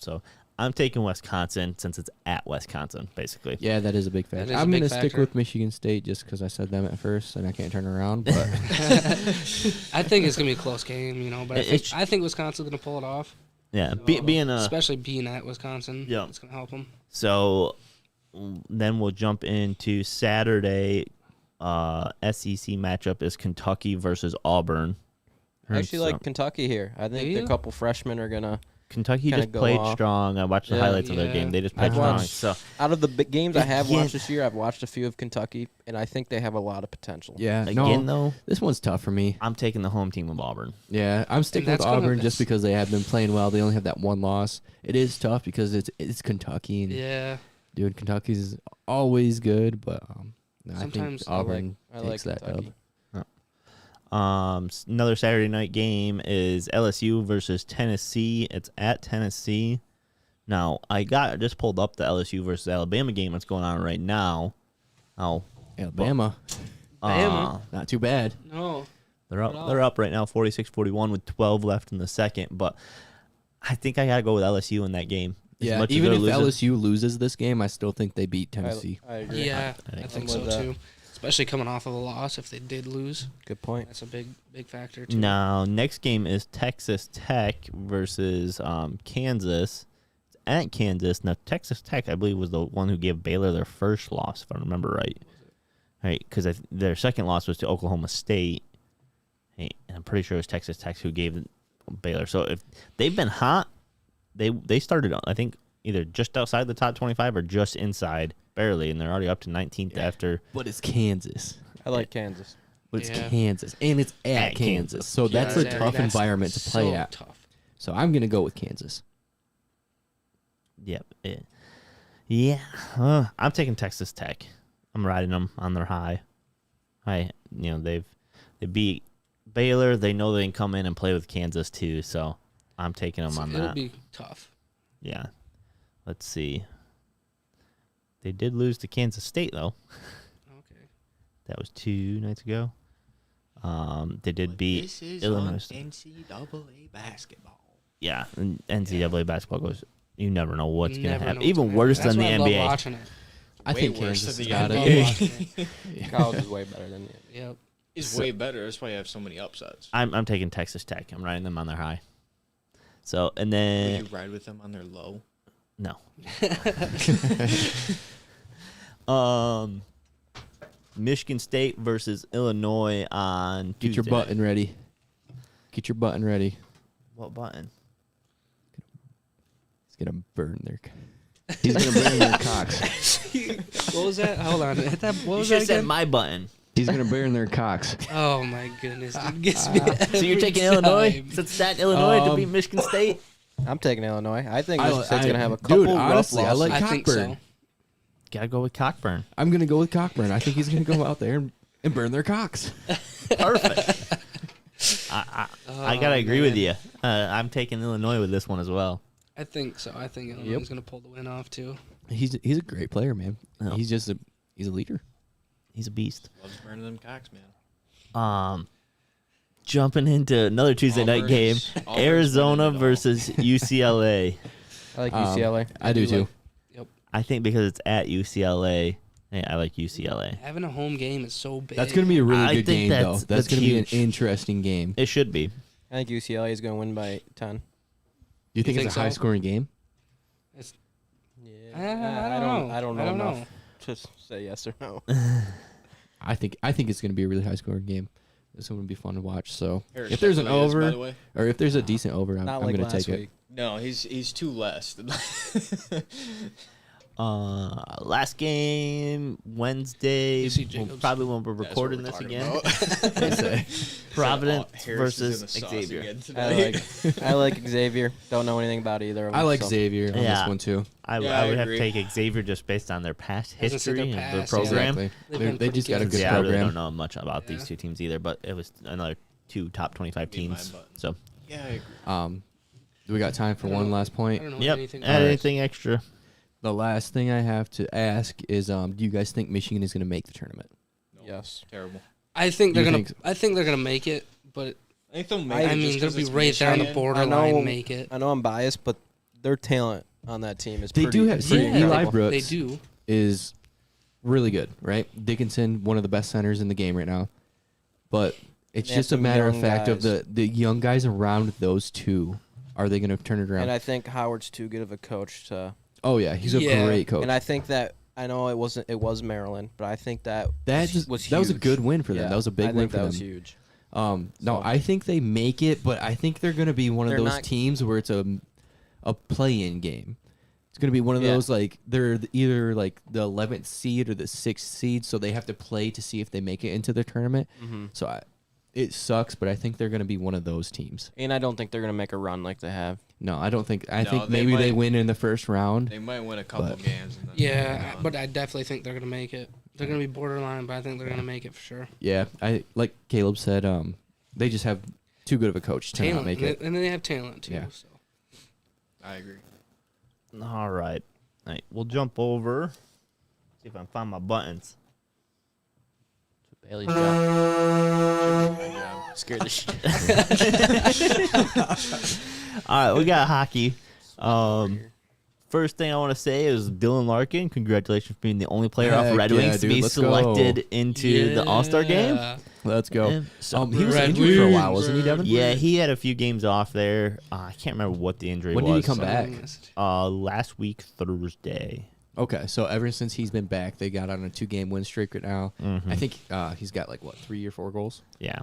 So I'm taking Wisconsin since it's at Wisconsin, basically. Yeah, that is a big factor. is a I'm big going to stick factor. with Michigan State just because I said them at first and I can't turn around. But I think it's gonna be a close game, but I think Wisconsin's gonna pull it off. Yeah, being a Especially being at Wisconsin, Yeah. it's gonna help them. so. Then we'll jump into Saturday. SEC matchup is Kentucky versus Auburn. I actually So like Kentucky here. I think you? the couple freshmen are gonna. Kentucky kinda just go played off. strong. I watched the Yeah. highlights of their game. They just played I've strong. watched- So Out of the games I have Again- watched this year, I've watched a few of Kentucky, and I think they have a lot of potential. yeah, again, no, though, this one's tough for me. I'm taking the home team of Auburn. Yeah, I'm sticking with that's gonna- Auburn just that's- because they have been playing well. They only have that one loss. It is tough because it's Kentucky, and Yeah, dude, Kentucky's always good, but no, I think Sometimes I Auburn I like takes that Kentucky. dub. Another Saturday night game is LSU versus Tennessee. It's at Tennessee. Now, I just pulled up the LSU versus Alabama game that's going on right now. Oh, Alabama, Bama. not too bad. no, they're Not at up. They're all. up right now, 46-41 with 12 left in the second. But I think I gotta go with LSU in that game. As Yeah, much as even they're if losing. LSU loses this game, I still think they beat Tennessee. I agree. yeah, I I think think I'm so with that. too. Especially coming off of a loss, if they did lose, Good point. that's a big factor too. Now, next game is Texas Tech versus Kansas. It's at Kansas. Now, Texas Tech, I believe, was the one who gave Baylor their first loss, if I remember right. Right, because their second loss was to Oklahoma State. Hey, and I'm pretty sure it was Texas Tech who gave Baylor. So if they've been hot, they started, I think, either just outside the top 25 or just inside, barely, and they're already up to 19th after. But it's Kansas. I like Kansas. But it's Yeah. Kansas, and it's at At Kansas. Kansas. So that's a exactly. tough That's environment to play so at. Tough. So I'm gonna go with Kansas. Yep. Yeah. I'm taking Texas Tech. I'm riding them on their high. They beat Baylor. They know they can come in and play with Kansas too. So I'm taking them on It'll that. be tough. Yeah. Let's see. They did lose to Kansas State though. Okay. That was 2 nights ago. They did beat Illinois State. NCAA basketball. Yeah, and NCAA basketball goes. You never know what's gonna Never happen. know what's Even gonna worse happen. than That's the why I love NBA. watching it. I Way think worse Kansas than has the got I it. love watching it. College is way better than the Yep. It's way better. That's why you have so many upsets. I'm taking Texas Tech. I'm riding them on their high. So and Will then you ride with them on their low? no. Michigan State versus Illinois on Get your Tuesday. button ready. Get your button ready. What button? He's gonna burn their. He's gonna burn their cocks. What was that? Hold on. Hit that. What You was should that have said again? my button. He's gonna burn their cocks. Oh my goodness. It gets me So you're every taking time. Illinois? Since that Illinois to Um, beat Michigan State? I'm taking Illinois. I think I- Michigan State's I- gonna have a couple dude, rough honestly, I losses. like I think Cockburn. so. Gotta go with Cockburn. I'm gonna go with Cockburn. I think he's gonna go out there and burn their cocks. Perfect. I Oh, gotta agree with man. you. I'm taking Illinois with this one as well. I think so. I think Illinois is going to pull the win off too. He's a great player, man. Oh. He's a leader. He's a beast. Loves burning them cocks, man. Jumping into another Tuesday night game, Auburn's Arizona winning it all. versus UCLA. I like UCLA. I do too. I think because it's at UCLA, I like UCLA. Having a home game is so big. That's gonna be a really I good think game, though. that's That's gonna be an huge. interesting game. It should be. I think UCLA is gonna win by 10. Do you think think it's a so? high-scoring game? Yeah, I don't know. I don't know I don't enough know. to say yes or no. I think it's gonna be a really high-scoring game. This one would be fun to watch. So Harris if there's an definitely is, by over, the way. or if there's a decent over, I'm Not like gonna last take week. No, he's two less. Last game Wednesday. UC Jacobs. Probably when we're That's what recording we're this talking again. about. Providence Harris is versus in the sauce Xavier. again I tonight. like Xavier. Don't know anything about either of them. I like so. Xavier on Yeah. this one too. I Yeah, would I have to agree. take Xavier just based on their past I was gonna say history their and their past, yeah. program. Exactly. They've They been pretty just got a good. good Yeah, I really program. don't know much about these Yeah. two teams either, but it was another two top 25 Be my teams. button. So, Yeah, I agree. Do we got time for I don't one know. last I point? don't know yep. anything. Add Alright. anything extra? The last thing I have to ask is, do you guys think Michigan is gonna make the tournament? No, Yes. Terrible. I think they're You gonna. think so? I think they're gonna make it, but I think they'll make I it mean just they'll 'cause be it's right there on the Michigan. borderline. know- Make it. I know I'm biased, but their talent on that team is They pretty, do have pretty Eli incredible. Brooks. They do. Is really good, right? Dickinson, one of the best centers in the game right now. But it's They have just a some matter of young fact of guys. the young guys around those two. Are they going to turn it around? And I think Howard's too good of a coach to. oh yeah, he's a Yeah. great coach. And I think that I know it was Maryland, but I think that that was that was a huge. good win for them. Yeah, That was a big I win think for that them. was huge. No, So- I think they make it, but I think they're going to be one of They're those not- teams where it's a play-in game. It's going to be one of Yeah. those like they're either like the 11th seed or the 6th seed, so they have to play to see if they make it into the tournament. Mm-hmm. So it sucks, but I think they're going to be one of those teams. And I don't think they're gonna make a run like they have. No, I don't think. I No, think they maybe they might- win in the first round. They might win a couple But- games. And then Yeah, move on. but I definitely think they're gonna make it. They're gonna be borderline, but I think they're gonna make it for sure. Yeah, I like Caleb said. They just have too good of a coach to not Talent, make it. and they have talent too. Yeah. So. I agree. All right. All right. We'll jump over. See if I can find my buttons. Bailey's job. Scared the shit. All right. We got hockey. First thing I want to say is Dylan Larkin. Congratulations for being the only player off Heck Red yeah, Wings to dude, be let's selected into the All-Star game. Yeah. Let's go. And so- He was Red injured for a while, Wings, wasn't he, Red Devin? yeah, he had a few games off there. I can't remember what the injury When was. did he come back? Last week, Thursday. Okay, so ever since he's been back, they got on a 2-game win streak right now. Mhm. I think he's got 3 or 4 goals. Yeah.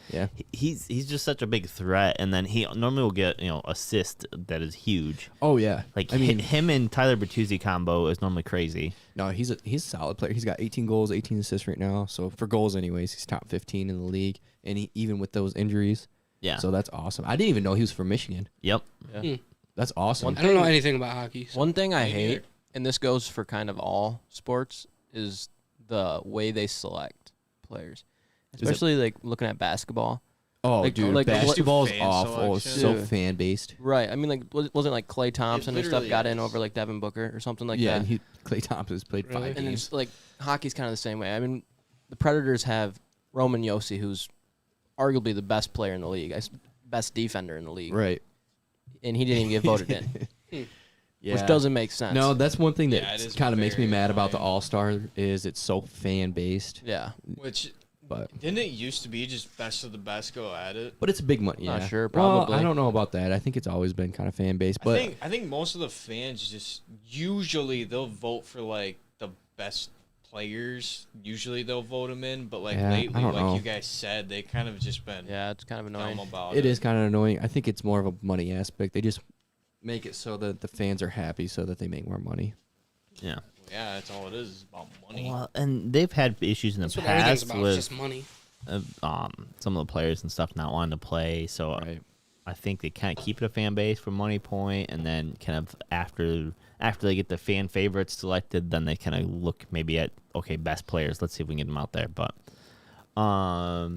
Yeah. He's just such a big threat, and then he normally will get assist that is huge. Oh yeah. Like I mean, him and Tyler Bertuzzi combo is normally crazy. no, he's a solid player. He's got 18 goals, 18 assists right now. So for goals, anyways, he's top 15 in the league, and even with those injuries, Yeah. so that's awesome. I didn't even know he was from Michigan. Yep. Yeah. That's awesome. I don't know anything about hockey. So. One thing I Me hate, neither. and this goes for kind of all sports, is the way they select players, it- especially like looking at basketball. Oh, Like- dude, like- basketball is fan awful. It's so selection. fan based. Right. I mean, like, wasn't like Klay Thompson and stuff literally got in is. over like Devin Booker or something like Yeah, that. and Klay Thompson's played Really? 5 And games. it's like hockey's kind of the same way. I mean, the Predators have Roman Josi, who's arguably the best player in the league, best defender in the league, Right. and he didn't even get voted in, Yeah. which doesn't make sense. No, that's one thing Yeah, that it is kind of makes me very mad about the annoying. All-Star is it's so fan based. Yeah. Which But didn't it used to be just best of the best go at it? it's a big money. Not Yeah. sure, Well, probably. I don't know about that. I think it's always been kind of fan based. But I think most of the fans just usually they'll vote for like the best players. Usually they'll vote them in, but like Yeah, I lately, don't like know. you guys said, they kind of just been Yeah, it's kind of dumb annoying. about it is kind of annoying. I think it's more of a money aspect. They just make it so that the fans are happy so that they make more money. Yeah. Yeah, that's all it is about money. Well, and they've had issues in the That's what everything's past about. It's with just money. some of the players and stuff not wanting to play. So Right. I think they kind of keep it a fan base for money point, and then kind of after they get the fan favorites selected, then they kind of look maybe at best players. Let's see if we can get them out there. But Yeah,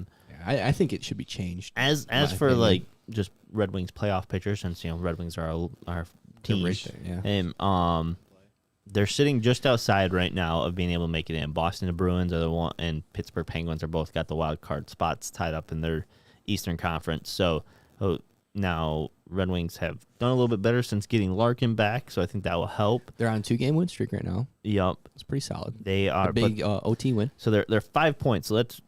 I think it should be changed. as my for opinion. like just Red Wings playoff pictures, since Red Wings are our They're team, right there, yeah. and they're sitting just outside right now of being able to make it in. Boston and Bruins are the one, and Pittsburgh Penguins are both got the wild card spots tied up in their Eastern Conference. So now Red Wings have done a little bit better since getting Larkin back, so I think that will help. They're on 2-game win streak right now. Yup, It's pretty solid. they are A big OT win. so they're 5 points. So that's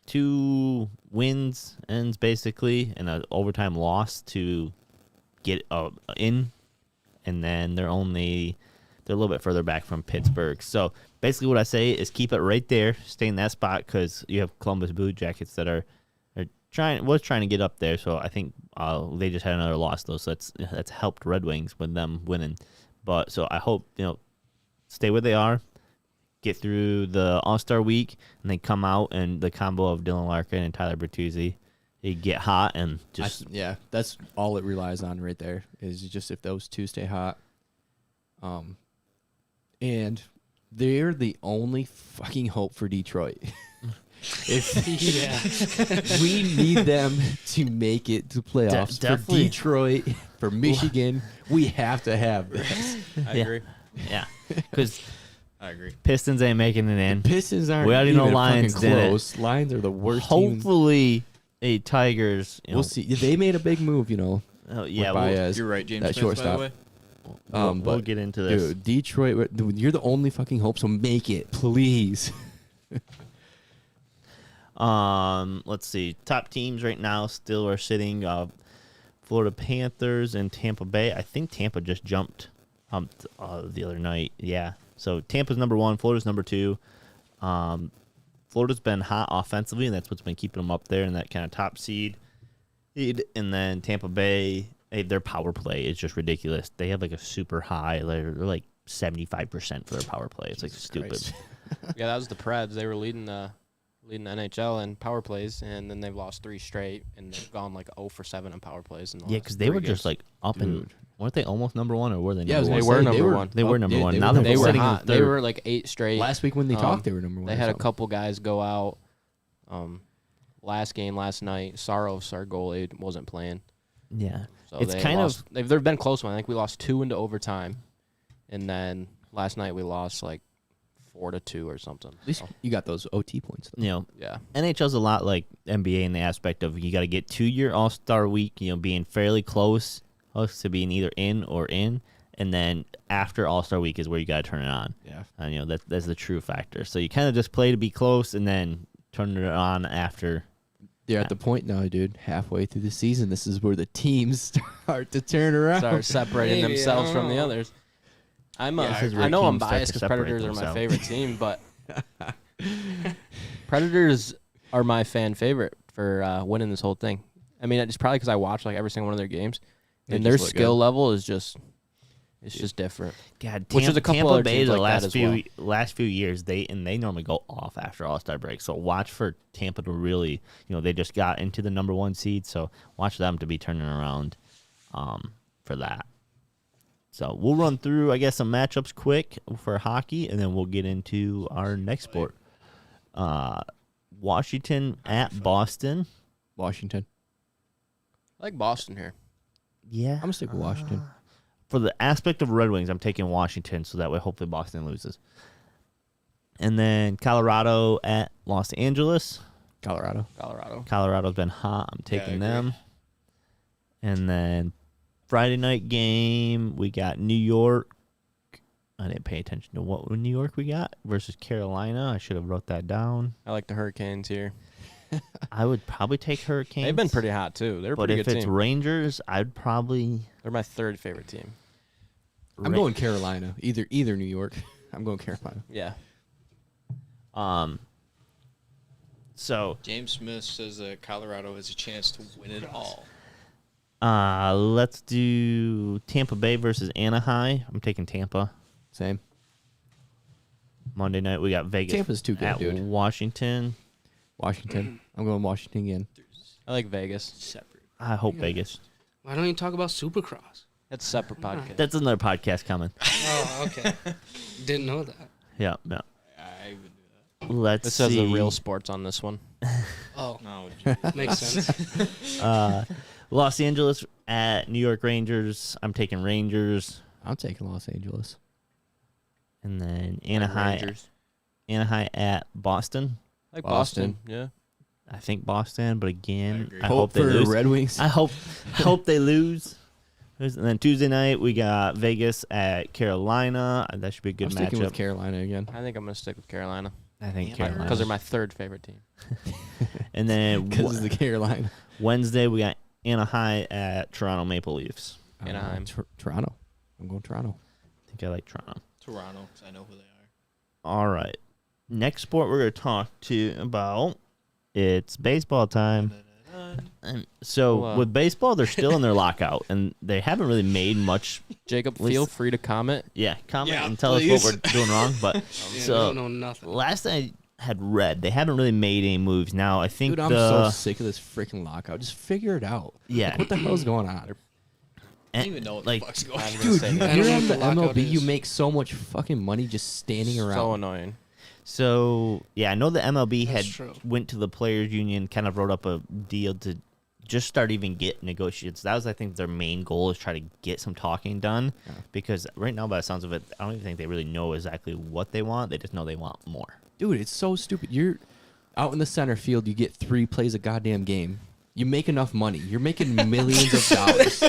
two wins ends basically, and an overtime loss to get in, and then they're a little bit further back from Pittsburgh. So basically, what I say is keep it right there, stay in that spot, because you have Columbus Blue Jackets that are trying to get up there. So I think they just had another loss though, so that's helped Red Wings with them winning. But so I hope stay where they are, get through the All-Star week, and then come out, and the combo of Dylan Larkin and Tyler Bertuzzi, they get hot and just Yeah, that's all it relies on right there is just if those two stay hot. And they're the only fucking hope for Detroit. Yeah. We need them to make it to playoffs for definitely. Detroit, for Michigan. We have to have this. I Yeah. agree. yeah, because I agree. Pistons ain't making it in. Pistons aren't We already know even Lions fucking did it. close. Lions are the worst team. Hopefully, Tigers. We'll see. They made a big move, Oh yeah, Baez. You're right, James that Smith, by shortstop. the way. we'll But get into this. dude, Detroit, you're the only fucking hope. So make it, please. Let's see. Top teams right now still are sitting Florida Panthers and Tampa Bay. I think Tampa just jumped the other night. Yeah. So Tampa's number 1, Florida's number 2. Florida's been hot offensively, and that's what's been keeping them up there in that kind of top seed. And then Tampa Bay, their power play is just ridiculous. They have like a super high, they're like 75% for their power play. It's like stupid. Christ. Yeah, that was the Preds. They were leading the NHL in power plays, and then they've lost 3 straight, and they've gone like 0 for 7 on power plays. In the Yeah, last because they 3 were games. just like up and Dude. weren't they almost number 1 or were they Yeah, I was number gonna 1? They were say, number one. They were number one. Now number they're They were sitting in hot. They third. were like 8 straight. Last week when they Um, talked, they were number 1. They or had a something. couple guys go out. Last game last night, Saros, our goalie, wasn't playing. Yeah. So It's they kind of- lost, they've been close one. I think we lost 2 into overtime, and then last night we lost like 4-2 or something. At least So, you got those OT points. Though. You know, yeah, NHL's a lot like NBA in the aspect of you got to get to your All-Star week, being fairly close to being either in or in, and then after All-Star week is where you got to turn it on. Yeah. And that's the true factor. So you kind of just play to be close and then turn it on after. They're at the point now, dude. Halfway through the season, this is where the teams start to turn around. start separating Maybe, I themselves don't from the know. others. I'm Yeah, this is where I know I'm teams start biased to because separate Predators are my themselves. favorite team, but Predators are my fan favorite for winning this whole thing. I mean, it's probably because I watch like every single one of their games, They and just their look skill good. level is just different. God, Which is a couple Tampa other Bay teams the like that last as few last few years they normally go off after All-Star break. So watch for Tampa to really, they just got into the number 1 seed, so watch them to be turning around for that. So we'll run through, I guess, some matchups quick for hockey, and then we'll get into our next sport. Washington at Boston. Washington. I like Boston here. Yeah. I'm gonna stick with Washington. For the aspect of Red Wings, I'm taking Washington, so that way hopefully Boston loses. And then Colorado at Los Angeles. Colorado. Colorado's been hot. I'm taking I agree. them. And then Friday night game, we got New York. I didn't pay attention to what New York we got versus Carolina. I should have wrote that down. I like the Hurricanes here. I would probably take Hurricanes. They've been pretty hot too. They're a But pretty if good it's team. Rangers, I'd probably. They're my 3rd favorite team. I'm going Carolina. Either New York. I'm going Carolina. Yeah. So James Smith says that Colorado has a chance to win it all. let's do Tampa Bay versus Anaheim. I'm taking Tampa. Same. Monday night we got Vegas. Tampa's too good, at dude. Washington. Washington. I'm going Washington again. I like Vegas. Separate. I hope Vegas. Why don't you talk about Supercross? That's a separate podcast. That's another podcast coming. Oh, okay. Didn't know that. Yeah. I would do that. Let's This see. says the real sports on this one. Oh, No, makes sense. Los Angeles at New York Rangers. I'm taking Rangers. I'm taking Los Angeles. And then Anaheim. Rangers. Anaheim at Boston. I like Boston. Boston. Yeah. I think Boston, but I again, agree. I Hope hope they for lose. Red Wings. I hope they lose. And then Tuesday night we got Vegas at Carolina. That should be a good I'm sticking with matchup. Carolina again. I think I'm gonna stick with Carolina I think Damn, Carolina. because they're my 3rd favorite team. And then Because of the Carolina. Wednesday we got Anaheim at Toronto Maple Leafs. Anaheim. Toronto. I'm going Toronto. I think I like Toronto. Toronto, 'cause I know who they are. All right. Next sport we're going to talk to you about, it's baseball time. And so Well, with baseball, they're still in their lockout, and they haven't really made much. Jacob, Let's- feel free to comment. Yeah, comment Yeah, and tell us please. what we're doing wrong. But Yeah, so we don't know nothing. last I had read, they haven't really made any moves. Now I think Dude, I'm so sick of this freaking lockout. Just figure it out. yeah, What the hell's going on? I don't even know what like the fuck's going I'm on. gonna Dude, say you're that. I don't know in what the the lockout MLB. You is. make so much fucking money just standing around. So annoying. So yeah, I know the MLB That's had true. went to the players union, kind of wrote up a deal to just start even get negotiations. That was, I think, their main goal is try to get some talking done. Yeah. Because right now, by the sounds of it, I don't even think they really know exactly what they want. They just know they want more. Dude, it's so stupid. You're out in the center field. You get 3 plays a goddamn game. You make enough money. You're making millions of dollars.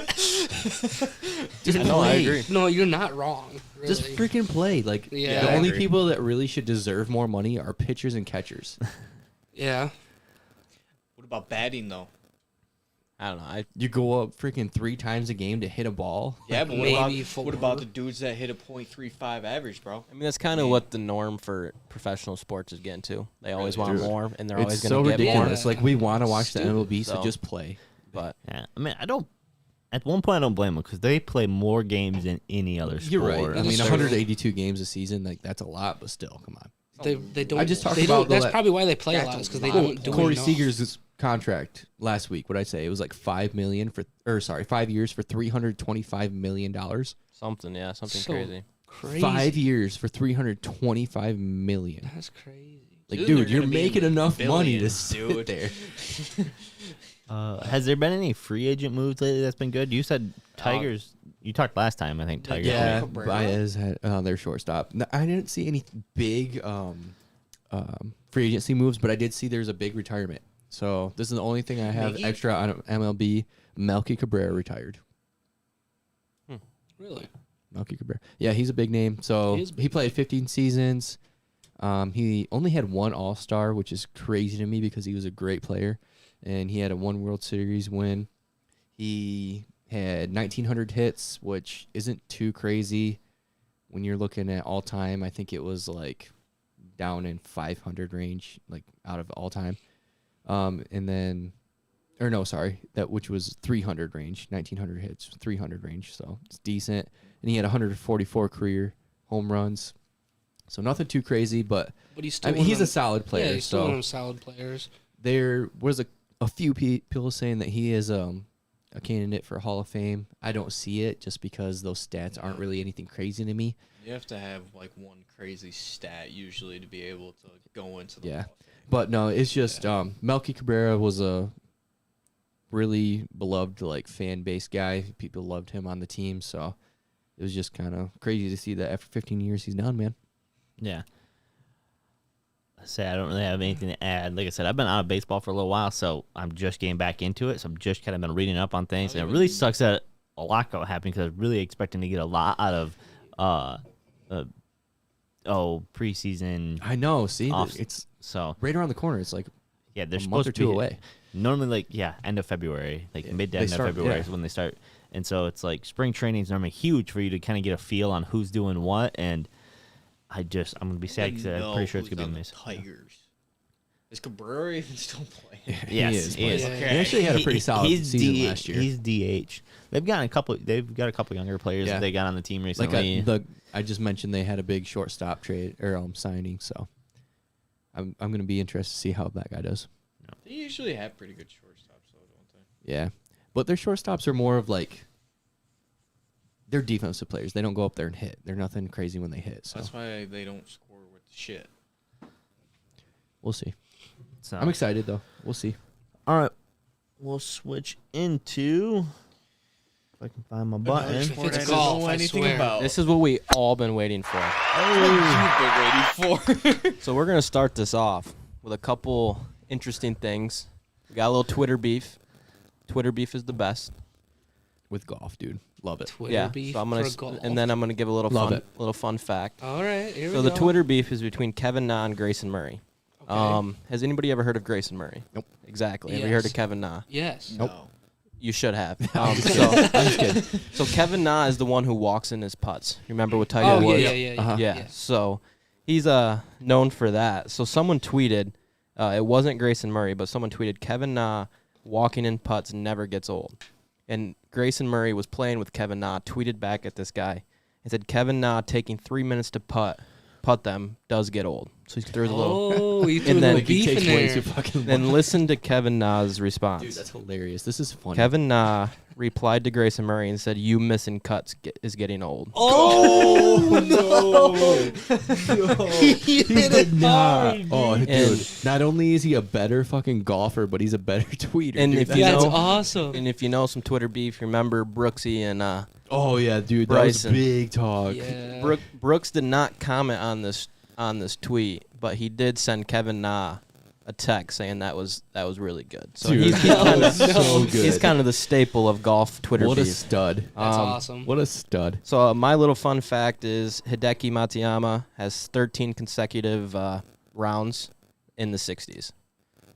Just I know, I play. agree. No, you're not wrong. Really. Just freaking play. Like Yeah, the I only agree. people that really should deserve more money are pitchers and catchers. Yeah. What about batting though? I don't know. You go up freaking 3 times a game to hit a ball. Yeah, but Maybe what four. about the dudes that hit a .35 average, bro? I mean, that's kind of what the norm for professional sports is getting to. They always want Dude. more, and they're It's always so going to get ridiculous. more. Like we want to watch Stupid. the MLB, so So- just play. But Yeah, I mean, I don't. At one point, I don't blame them because they play more games than any other sport. You're right. I That's mean, true. 182 games a season, like that's a lot, but still, come on. They don't. I just talked they about don't, That's the- probably why they play a That's lot. a Is because they lot. don't do Corey enough. Seager's contract last week, what I say? It was like 5 years for $325 million. something So crazy. Crazy. 5 years for $325 million. That's crazy. Like, Dude, dude, they're you're gonna be in making the enough money to billions, sit dude. there. Has there been any free agent moves lately that's been good? You said Tigers. You talked last time, I think. Tigers. Yeah, Cabrera. Baez had their shortstop. No, I didn't see any big free agency moves, but I did see there's a big retirement. So this is the only thing I have Miggy? extra on MLB. Melky Cabrera retired. Really? Melky Cabrera. Yeah, he's a big name. So He is big. he played 15 seasons. He only had 1 All-Star, which is crazy to me because he was a great player. And he had a 1 World Series win. He had 1,900 hits, which isn't too crazy when you're looking at all time. I think it was like down in 500 range, like out of all time. And then, or no, sorry, that which was 300 range, 1,900 hits, 300 range. So it's decent. And he had 144 career home runs. So nothing too crazy, but But he's still. I mean, one he's of a them- solid player. Yeah, he's still one of So them solid players. there was a few people saying that he is a candidate for Hall of Fame. I don't see it just because those stats aren't really anything crazy to me. You have to have like one crazy stat usually to be able to go into the Yeah. Hall of Fame. But no, it's just Melky Cabrera was a really beloved like fan base guy. People loved him on the team, so it was just kind of crazy to see that after 15 years he's done, man. Yeah. I say I don't really have anything to add. Like I said, I've been out of baseball for a little while, so I'm just getting back into it. So I'm just kind of been reading up on things, and it really sucks that a lot got happening because I was really expecting to get a lot out of preseason. I know. See, Off- it's So right around the corner. It's like yeah, they're a month supposed or to be two away. Normally, like end of February, like Yeah, mid to they end start- of February yeah. is when they start, and so it's like spring training is normally huge for you to kind of get a feel on who's doing what, and I'm gonna be sad because I'm pretty sure it's gonna be Miss missed. Tigers. Is Cabrera even still playing? Yes, he is. Yeah. He actually had a pretty solid he's season last year. He's DH. They've got a couple younger players Yeah. that they got on the team Like recently. I just mentioned they had a big shortstop trade or signing, so I'm gonna be interested to see how that guy does. They usually have pretty good shortstops, though, don't they? Yeah, but their shortstops are more of like they're defensive players. They don't go up there and hit. They're nothing crazy when they hit. So That's why they don't score with shit. we'll see. So, I'm excited though. We'll see. all right, we'll switch into. If I can find my button. If Sport it's I don't golf, know I anything swear. about. this is what we all been waiting for. What you've been waiting for. So we're gonna start this off with a couple interesting things. We got a little Twitter beef. Twitter beef is the best. With golf, dude, love it. Twitter Yeah. beef So I'm gonna for golf. and then I'm gonna give a little Love fun it. fact. All right, here So we the go. Twitter beef is between Kevin Na and Grayson Murray. Okay. Has anybody ever heard of Grayson Murray? Nope. Exactly. Have you heard Yes. of Kevin Na? Yes. Nope. No. You should have. I'm So just kidding. So Kevin Na is the one who walks in his putts. Remember with Tiger Oh yeah, Woods? yeah, yeah, Uh-huh. Yeah. So he's known for that. So someone tweeted, it wasn't Grayson Murray, but someone tweeted Kevin Na walking in putts never gets old. And Grayson Murray was playing with Kevin Na, tweeted back at this guy and said Kevin Na taking 3 minutes to putt them does get old. So he throws a little. Oh, you threw a And then little Like, he beef in takes way there. too fucking Then long. listen to Kevin Na's response. Dude, that's hilarious. This is funny. Kevin Na replied to Grayson Murray and said, "You missing cuts is getting old." Oh no! He did not. Oh, dude! And- Not only is he a better fucking golfer, but he's a better tweeter. And dude. if you That's know- awesome. And if you know some Twitter beef, remember Brooksy and oh yeah, dude, that Bryson. was big talk. Yeah. Brooks did not comment on this tweet, but he did send Kevin Na a text saying that was really good. So Dude, he's that kind was of so good. he's kind of the staple of golf Twitter What a beef. stud. That's Um, awesome. What a stud. So my little fun fact is Hideki Matsuyama has 13 consecutive rounds in the 60s.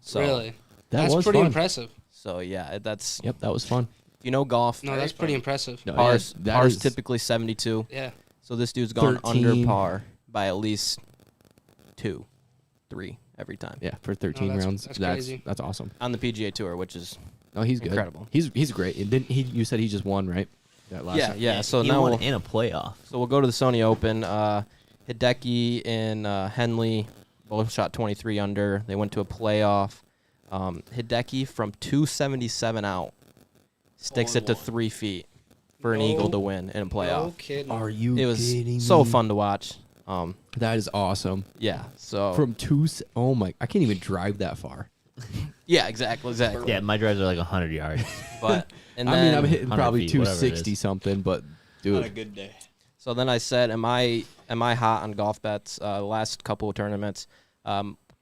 So, Really? That That's was pretty fun. impressive. So yeah, that's Yep, that was fun. if you know golf. No, that's pretty impressive. No, Par's, yeah, that par's is- typically 72. Yeah. So this dude's gone under 13. par by at least 2, 3 every time Yeah, for 13 that's- rounds. that's crazy. That's awesome. on the PGA Tour, which is No, he's good. incredible. He's great. And didn't he? You said he just won, right? That last Yeah, time? yeah. So he now won we'll, in a playoff. so we'll go to the Sony Open. Hideki and Henley both shot 23 under. They went to a playoff. Hideki from 277 out sticks it to 3 feet for an eagle to win in a No playoff. kidding. Are you It was kidding so me? fun to watch. That is awesome. Yeah. So From oh my, I can't even drive that far. yeah, exactly. Yeah, my drives are like 100 yards. But and I mean, then I'm hitting 100 probably feet, whatever it 260 is. something, but On a dude, good day. so then I said, am I hot on golf bets? The last couple of tournaments.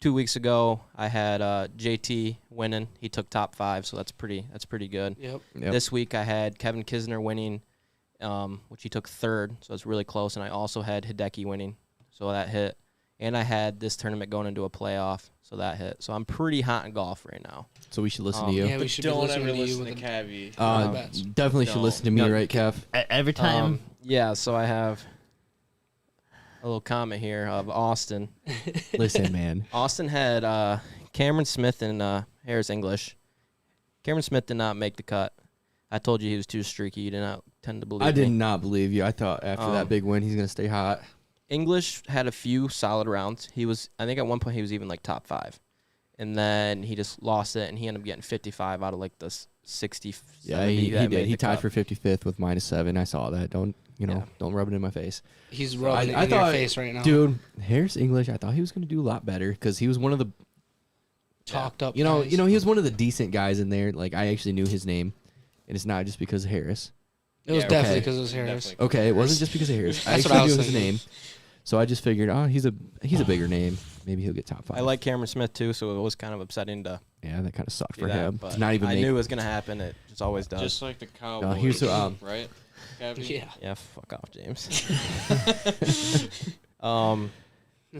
2 weeks ago, I had JT winning. He took top 5, so that's pretty good. Yep. yep. This week I had Kevin Kisner winning, which he took 3rd, so it's really close. And I also had Hideki winning, so that hit. And I had this tournament going into a playoff, so that hit. So I'm pretty hot in golf right now. so we should listen to you. Yeah, we But should be don't listening ever to you listen with to the Cavi. bets. Definitely should No. listen to me, No. right, Kev? Every time, Yeah, so I have a little comment here of Austin. Listen, man. Austin had Cameron Smith and Harris English. Cameron Smith did not make the cut. I told you he was too streaky. You did not tend to believe I me. did not believe you. I thought after that Um, big win, he's gonna stay hot. English had a few solid rounds. He was, I think, at one point he was even like top 5, and then he just lost it, and he ended up getting 55 out of like the 60. Yeah, 70 he that did. made He the tied cut. for 55th with -7. I saw that. Don't Yeah. don't rub it in my face, He's rubbing it I in your thought- face right now. dude. Harris English. I thought he was gonna do a lot better because he was one of the Talked up. you know guys. he was one of the decent guys in there. Like I actually knew his name, and it's not just because of Harris. It was Yeah, definitely okay. because it was Harris. Definitely. Okay, it wasn't just because of Harris. I That's what actually I was knew his thinking. name, so I just figured, oh, he's a bigger name. Maybe he'll get top 5. I like Cameron Smith too, so it was kind of upsetting to Yeah, that kind of sucked do for that, him but to not even I make. knew it was gonna happen. It just always does. Just like the Cowboys. here's right? Cavi? Yeah. yeah, fuck off, James.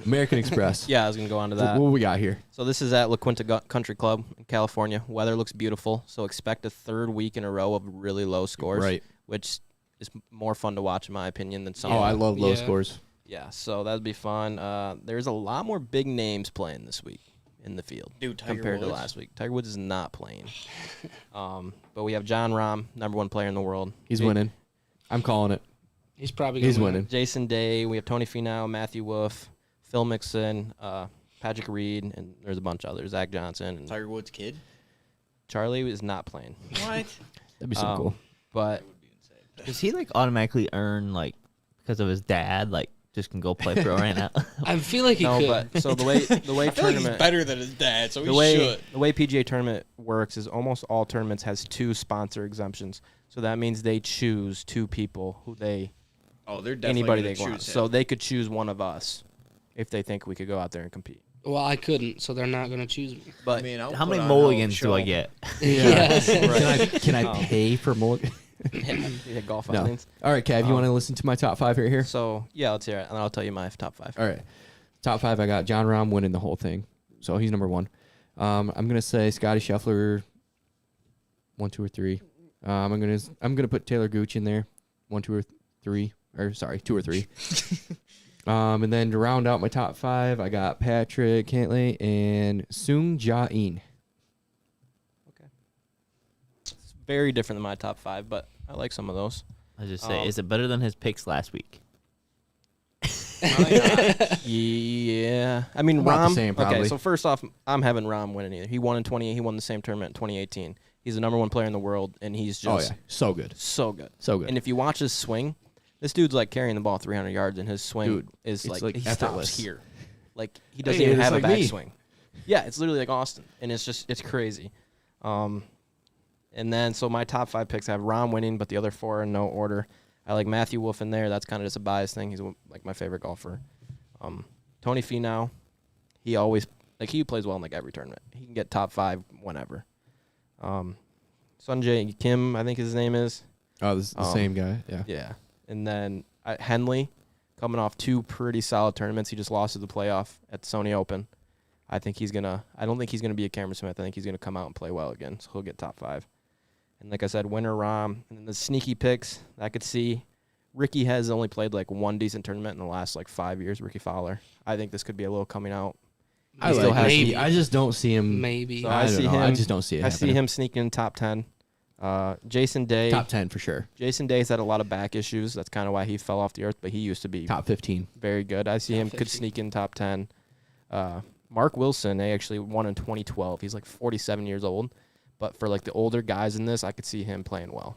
American Express. Yeah, I was gonna go on to What, that. what we got here? So this is at La Quinta Country Club in California. Weather looks beautiful, so expect a 3rd week in a row of really low scores, Right. which is more fun to watch in my opinion than some. Oh, I love low Yeah. scores. Yeah, so that'd be fun. There's a lot more big names playing this week in the field Dude, Tiger compared to Woods. last week. Tiger Woods is not playing. But we have John Rahm, #1 player in the world. He's J- winning. I'm calling it. He's probably gonna He's win. winning. Jason Day. We have Tony Finau, Matthew Wolff, Phil Mixon, Patrick Reed, and there's a bunch of others. Zach Johnson and Tiger Woods' kid. Charlie is not playing. What? That'd be so Um, cool. But does he like automatically earn like because of his dad like just can go play pro right now? I feel like he no, could. but so the way I feel like he's tournament better than his dad, so the he way should. the way PGA tournament works is almost all tournaments has 2 sponsor exemptions. So that means they choose 2 people who they Oh, they're definitely anybody gonna they want. choose So him. they could choose one of us if they think we could go out there and compete. Well, I couldn't, so they're not gonna choose me. But I mean, I'll How put many on a hell of a mulligans do I show. get? Yeah. Can I Um, pay for more? yeah, golf No. outings. All right, Kev, you Um, want to listen to my top 5 right here? So yeah, let's hear it, and I'll tell you my top 5. All right, top 5. I got John Rahm winning the whole thing, so he's #1. I'm gonna say Scotty Scheffler 1, 2, or 3. I'm gonna put Taylor Gooch in there 1, 2, or 3. Or sorry, 2 or 3. And then to round out my top 5, I got Patrick Cantlay and Sung Ja In. It's very different than my top 5, but I like some of those. I just say, Um, is it better than his picks last week? Yeah, I mean About the Rahm. same, probably. Okay, so first off, I'm having Rahm winning either. He won in 20. He won the same tournament in 2018. He's the #1 player in the world, and he's Oh just yeah, so good, so good. so good. And if you watch his swing, this dude's like carrying the ball 300 yards, and his swing Dude, is it's like, like he effortless. stops here. Like he doesn't Hey, even it's have like a me. backswing. Yeah, it's literally like Austin, and it's crazy. And then so my top 5 picks I have Rahm winning, but the other 4 in no order. I like Matthew Wolff in there. That's kind of just a bias thing. He's like my favorite golfer. Tony Finau, he always Like he plays well in like every tournament. He can get top 5 whenever. Sunjae Kim, I think his name is. Oh, this is the same guy. Yeah. Yeah. And then Henley, coming off 2 pretty solid tournaments. He just lost to the playoff at the Sony Open. I don't think he's gonna be a Cameron Smith. I think he's gonna come out and play well again. So he'll get top 5. And like I said, Winter Rahm, and then the sneaky picks I could see. Ricky has only played like 1 decent tournament in the last like 5 years. Ricky Fowler. I think this could be a little coming out. I still has- maybe. I just don't see him. Maybe. So I see don't know. I him- just don't see it. I see happening. him sneaking in top 10. Jason Day. top 10 for sure. Jason Day's had a lot of back issues. That's kind of why he fell off the earth, but he used to be Top 15. very good. I see Top him could 50. sneak in top 10. Mark Wilson, they actually won in 2012. He's like 47 years old. But for like the older guys in this, I could see him playing well.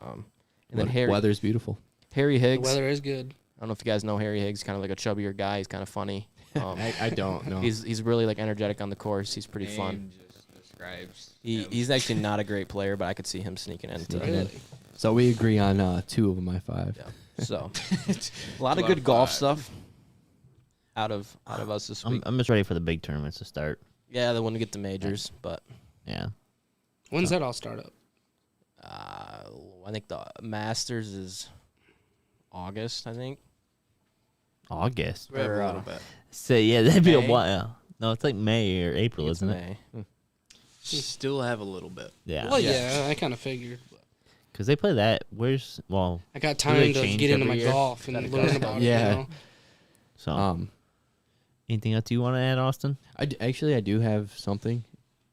And then Weather's beautiful. Harry The Higgs. weather is good. I don't know if you guys know Harry Higgs, kind of like a chubbier guy. He's kind of funny. I don't know. He's really like energetic on the course. He's pretty fun. Name just describes him. He's actually not a great player, but I could see him sneaking into Sneaking in. Really. So we agree on 2 of my 5. Yeah. So a lot of Two out good of golf 5. stuff out of us this week. I'm just ready for the big tournaments to start. Yeah, they want to get the majors, but Yeah. When's that all start up? I think the Masters is August. I think. August. We have Or, a little bit. So yeah, that'd be a May? while. No, it's like May or April, It's isn't it? May. Still have a little bit. Yeah. Well, Yeah. yeah, I kind of figured. Because they play that. I got Do they time to change get into my every year? golf and Gotta learn go. about Yeah. it. You know? So anything else you want to add, Austin? I do have something.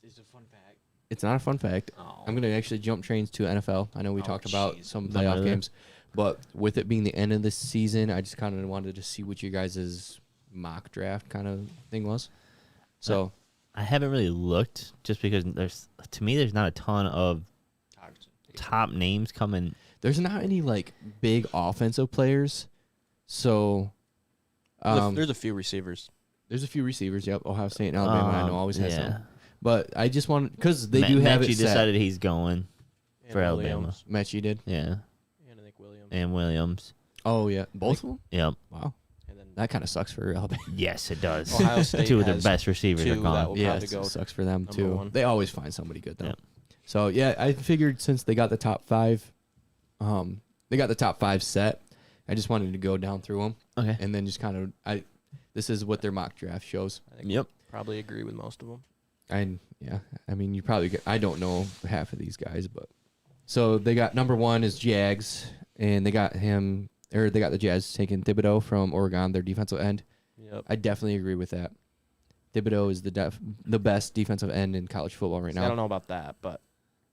It's a fun fact. It's not a fun fact. Oh. I'm going to actually jump trains to NFL. I know we Oh, talked about jeez. some Not playoff really. games, but with it being the end of the season, I just kind of wanted to see what you guys' mock draft kind of thing was. So, I haven't really looked just because there's not a ton of top names coming. there's not any like big offensive players. So, There's a few receivers. there's a few receivers. Yep, Ohio State and Alabama. I know always has yeah. some. But I just wanted because they do have Mechie it set. decided he's going And for Alabama. Williams. Mechie did. Yeah, And I think Williams. and Williams. Oh yeah, both of them. Yep. Wow, And then that kind of sucks for Alabama. Yes, it does. Ohio State 2 of their has best receivers two are that gone. will Yeah, probably it go sucks for them number too. 1. They always find somebody good though. Yep. So yeah, I figured since they got the top 5, they got the top 5 set. I just wanted to go down through them Okay. and then just kind of this is what their mock draft shows. I think Yep. probably agree with most of them. I mean you probably I don't know half of these guys, but so they got number 1 is Jags, and they got the Jazz taking Thibodeau from Oregon, their defensive end. Yep. I definitely agree with that. Thibodeau is the best defensive end in college football right See, now. I don't know about that, but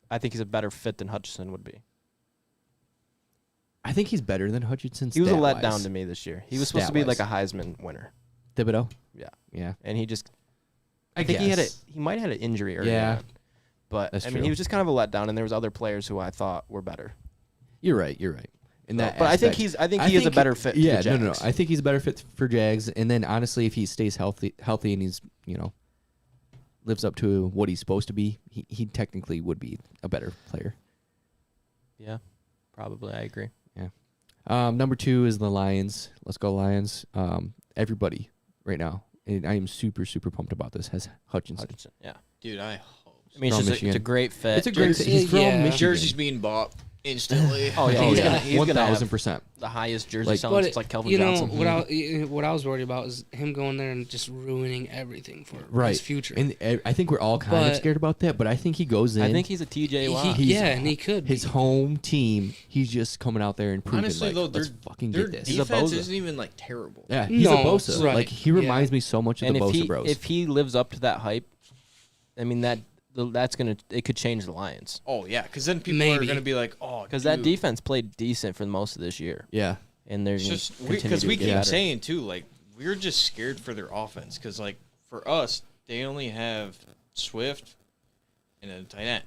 I think he's a better fit than Hutchinson would be. I think he's better than Hutchinson. He was a stat-wise. letdown to me this year. He was supposed to be like a Heisman winner. Thibodeau. Yeah. Yeah. And he just I think he guess. might have had an injury early Yeah. on. But That's I mean, true. he was just kind of a letdown, and there was other players who I thought were better. You're right. In So- that, but I think aspect. he is a better fit. For Yeah, the no. Jags. I think he's a better fit for Jags. And then honestly, if he stays healthy, and he's lives up to what he's supposed to be, he technically would be a better player. Yeah, probably. I agree. Number 2 is the Lions. Let's go Lions. Everybody right now, and I am super super pumped about this. Has Hutchinson. Yeah. Dude, I hope. I mean, From it's a Michigan. great fit. It's a great. Jersey- He's from yeah. Michigan. Jersey's being bought instantly. Oh yeah, Oh he's yeah, gonna have 1,000%. the highest jersey Like- selling But since like Kelvin you know Johnson. what I was worried about is him going there and just ruining everything for Right. his future. And I think we're all kind of But- scared about that, but I think he goes in. I think he's a TJ Watt. He's- yeah, and he could. his be. home team. He's just coming out there and proving Honestly, like, though, let's their- fucking Their get this. He's a defense Bosa. isn't even like terrible. Yeah, he's No, a Bosa. right, Like he yeah. reminds me so much of and the if Bosa he Bros. if he lives up to that hype, I mean that's it could change the Lions Oh yeah, because then people Maybe. are gonna be like, oh, because that dude. defense played decent for most of this year, yeah, and there's It's just because we keep saying too, like we're just scared for their offense. Because like for us, they only have Swift and a tight end.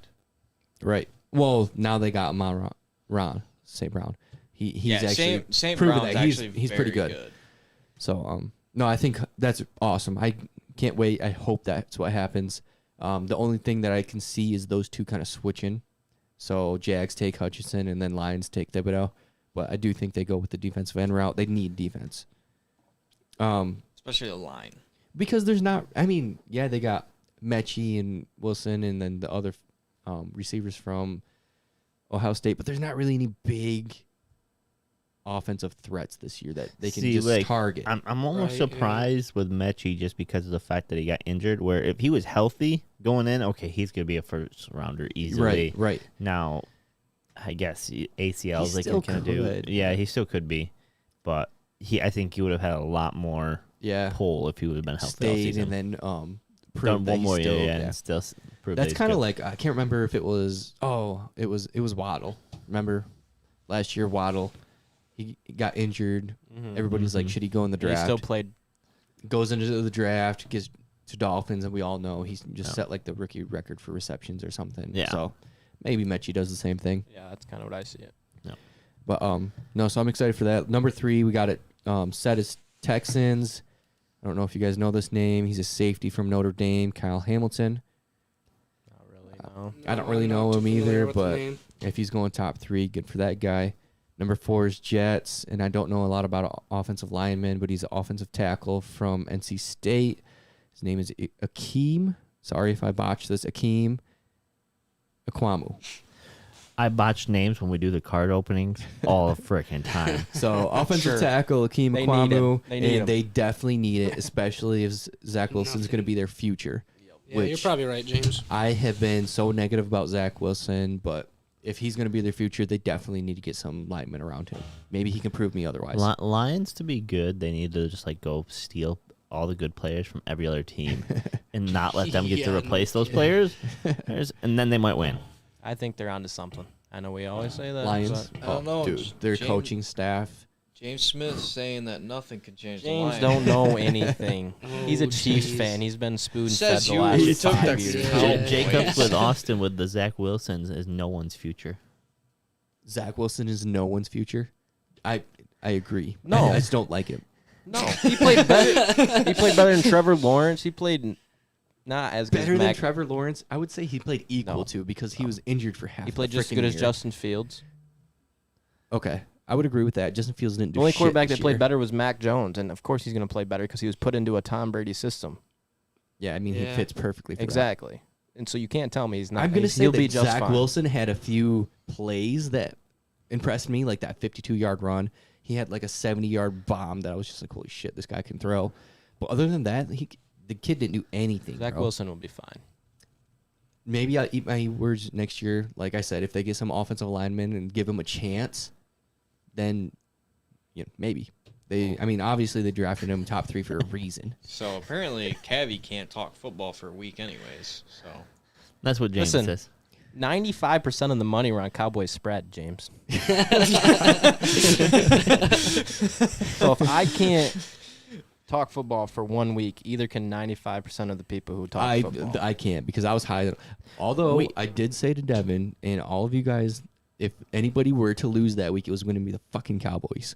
right. Well, now they got Ron St. Brown. He's actually St. proven Brown's that actually he's pretty very good. So no, I think that's awesome. I can't wait. I hope that's what happens. The only thing that I can see is those two kind of switching. So Jags take Hutchinson and then Lions take Thibodeau. But I do think they go with the defensive end route. They need defense. Especially the line. Because there's not. I mean, yeah, they got Mechie and Wilson, and then the other receivers from Ohio State, but there's not really any big offensive threats this year that they can just target. I'm almost surprised with Mechie just because of the fact that he got injured. Where if he was healthy going in, okay, he's gonna be a first rounder easily. Right. Now, I guess ACLs they still can do. Yeah, he still could be, but I think he would have had a lot more pull if he would have been healthy all stayed season. and then done one more year, and still prove That's kind of good. like I can't remember if it was it was Waddle. Remember last year Waddle, he got injured. Everybody's like, should he go in the And he draft? still played. Goes into the draft, gets to Dolphins, and we all know he's just set like the rookie record for receptions or something. Yeah. So maybe Mechie does the same thing. Yeah, that's kind of what I see it. But no, so I'm excited for that. Number 3, we got it set as Texans. I don't know if you guys know this name. He's a safety from Notre Dame, Kyle Hamilton. Not really, no. I don't really I'm know not him too familiar either, with the but name. if he's going top 3, good for that guy. Number 4 is Jets, and I don't know a lot about offensive linemen, but he's an offensive tackle from NC State. His name is Akeem. Sorry if I botched this. Akeem Akwamu. I botch names when we do the card openings all the freaking time. So offensive Sure. tackle Akeem They need Akwamu, him. They need him. and they definitely need it, especially if Zach Wilson's going to be their future. Yeah, you're which- probably right, James. I have been so negative about Zach Wilson, but if he's going to be their future, they definitely need to get some linemen around him. Maybe he can prove me otherwise. Lions to be good, they need to just like go steal all the good players from every other team and not let them get Yeah, to no replace those players, and then they might win. I think they're onto something. I know we always say that. Lions, but I don't know. dude, their James- coaching staff. James Smith's saying that nothing can change James the don't Lions. know anything. He's a Oh, Chiefs jeez. fan. He's been spoon fed Says the you last who took 5 that years. Yeah. Jacobs with Austin with the Zach Wilsons is no one's future. Zach Wilson is no one's future. I agree. No. I just don't like him. No, he played better. He played better than Trevor Lawrence. He played not as good Better as than Mac. Trevor Lawrence? I would say he played equal No. to because he was injured for half. He played the just as frickin' good as year. Justin Fields. Okay, I would agree with that. Justin Fields didn't do The only shit quarterback this that played year. better was Mac Jones, and of course he's going to play better because he was put into a Tom Brady system. Yeah, I mean he Yeah. fits perfectly. For Exactly. And so you can't tell me he's That. not. I'm gonna say he'll be that just Zach fine. Wilson had a few plays that impressed me, like that 52-yard run. He had like a 70-yard bomb that I was just like, holy shit, this guy can throw. But other than that, the kid didn't do anything. Zach bro. Wilson will be fine. Maybe I'll eat my words next year. Like I said, if they get some offensive linemen and give him a chance, then maybe. I mean, obviously they drafted him top 3 for a reason. So apparently, Cavi can't talk football for a week, anyways. So That's what James Listen. says. 95% of the money were on Cowboys spread, James. So if I can't talk football for 1 week, either can 95% of the people who talk football. I can't because I was high. Although I did say to Devin and all of you guys, if anybody were to lose that week, it was going to be the fucking Cowboys.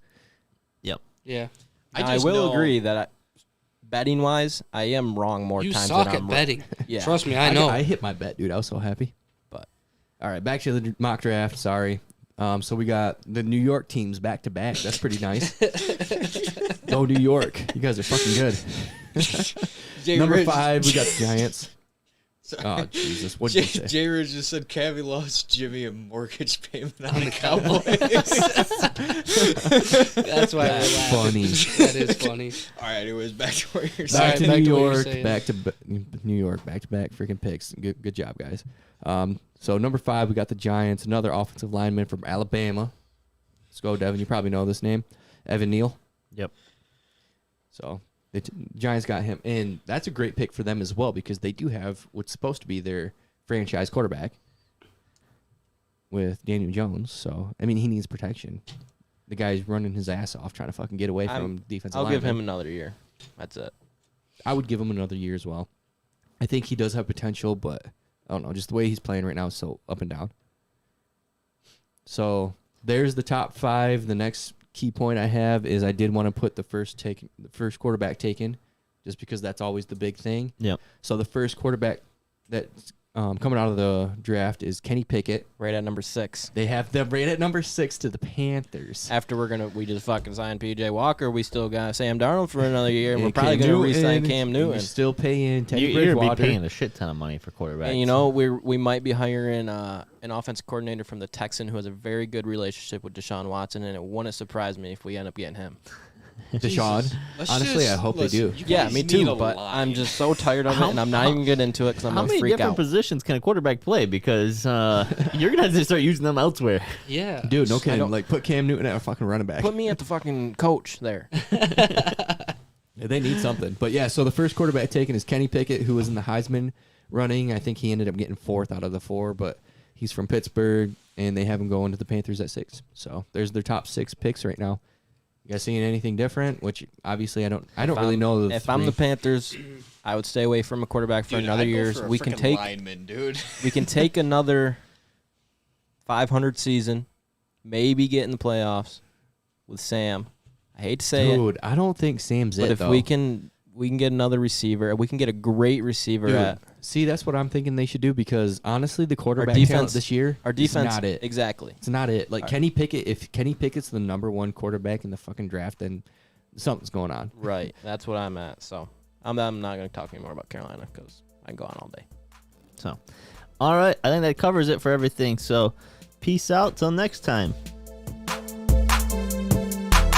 Yep. Yeah. Now, I just will know- agree that betting wise, I am wrong more You times suck than at I'm betting. Right. Yeah. Trust me, I know. I hit my bet, dude. I was so happy. But All right, back to the mock draft. Sorry. So we got the New York teams back to back. That's pretty nice. Go New York. You guys are fucking good. Number 5, we got the Giants. Oh, Jesus. What did you say? Jay Ridge just said Cavi lost Jimmy a mortgage payment on the Cowboys. That's why That's we're laughing. funny. That is funny. All right, anyways, back to where you're Back saying. to back New to what you're York. saying. Back to New York. Back to back freaking picks. Good job, guys. So number 5, we got the Giants. Another offensive lineman from Alabama. Let's go, Devin. You probably know this name, Evan Neal. Yep. So the Giants got him, and that's a great pick for them as well because they do have what's supposed to be their franchise quarterback with Daniel Jones. So I mean, he needs protection. The guy's running his ass off trying to fucking get away from defensive I'll give him linemen. another year. That's it. I would give him another year as well. I think he does have potential, but I don't know. Just the way he's playing right now is so up and down. So there's the top 5. The next key point I have is I did want to put the first quarterback taken, just because that's always the big thing. Yep. So the first quarterback that's coming out of the draft is Kenny Pickett. Right at number 6. They have them right at number 6 to the Panthers. After we just fucking signed PJ Walker, we still got Sam Darnold for another year, and Yeah, we're probably Cam going to Newton, re-sign Cam and Newton. You're still paying Teddy You're going to Bridgewater. be paying a shit ton of money for quarterbacks. And you know, we might be hiring an offensive coordinator from the Texan who has a very good relationship with Deshaun Watson, and it wouldn't surprise me if we end up getting him. Deshaun. Honestly, I hope they do. Yeah, me too. But I'm just so tired of it, and I'm not even getting into it because I'm how gonna many freak different out. positions can a quarterback play? Because you're going to have to start using them elsewhere. Yeah. Dude, no I kidding. don't- Like, put Cam Newton at a fucking running back. Put me at the fucking coach there. Yeah, they need something. But yeah, so the first quarterback taken is Kenny Pickett, who was in the Heisman running. I think he ended up getting 4th out of the 4, but he's from Pittsburgh, and they have him going to the Panthers at 6. So there's their top 6 picks right now. You guys seeing anything different? Which obviously I don't really know. If I'm the Panthers, I would stay away from a quarterback for another year. We can take lineman, dude. we can take another 500 season, maybe get in the playoffs with Sam. I hate to say it, Dude, I don't think Sam's but it if though. we can get another receiver, we can get a great receiver Dude, at see, that's what I'm thinking they should do because honestly, the quarterback defense- talent this year, our defense. is not it. Exactly. It's not it. Like All right. Kenny Pickett, if Kenny Pickett's the number 1 quarterback in the fucking draft, then something's going on. Right. That's what I'm at. So I'm not going to talk anymore about Carolina because I can go on all day. So, all right. I think that covers it for everything. So, peace out. Till next time.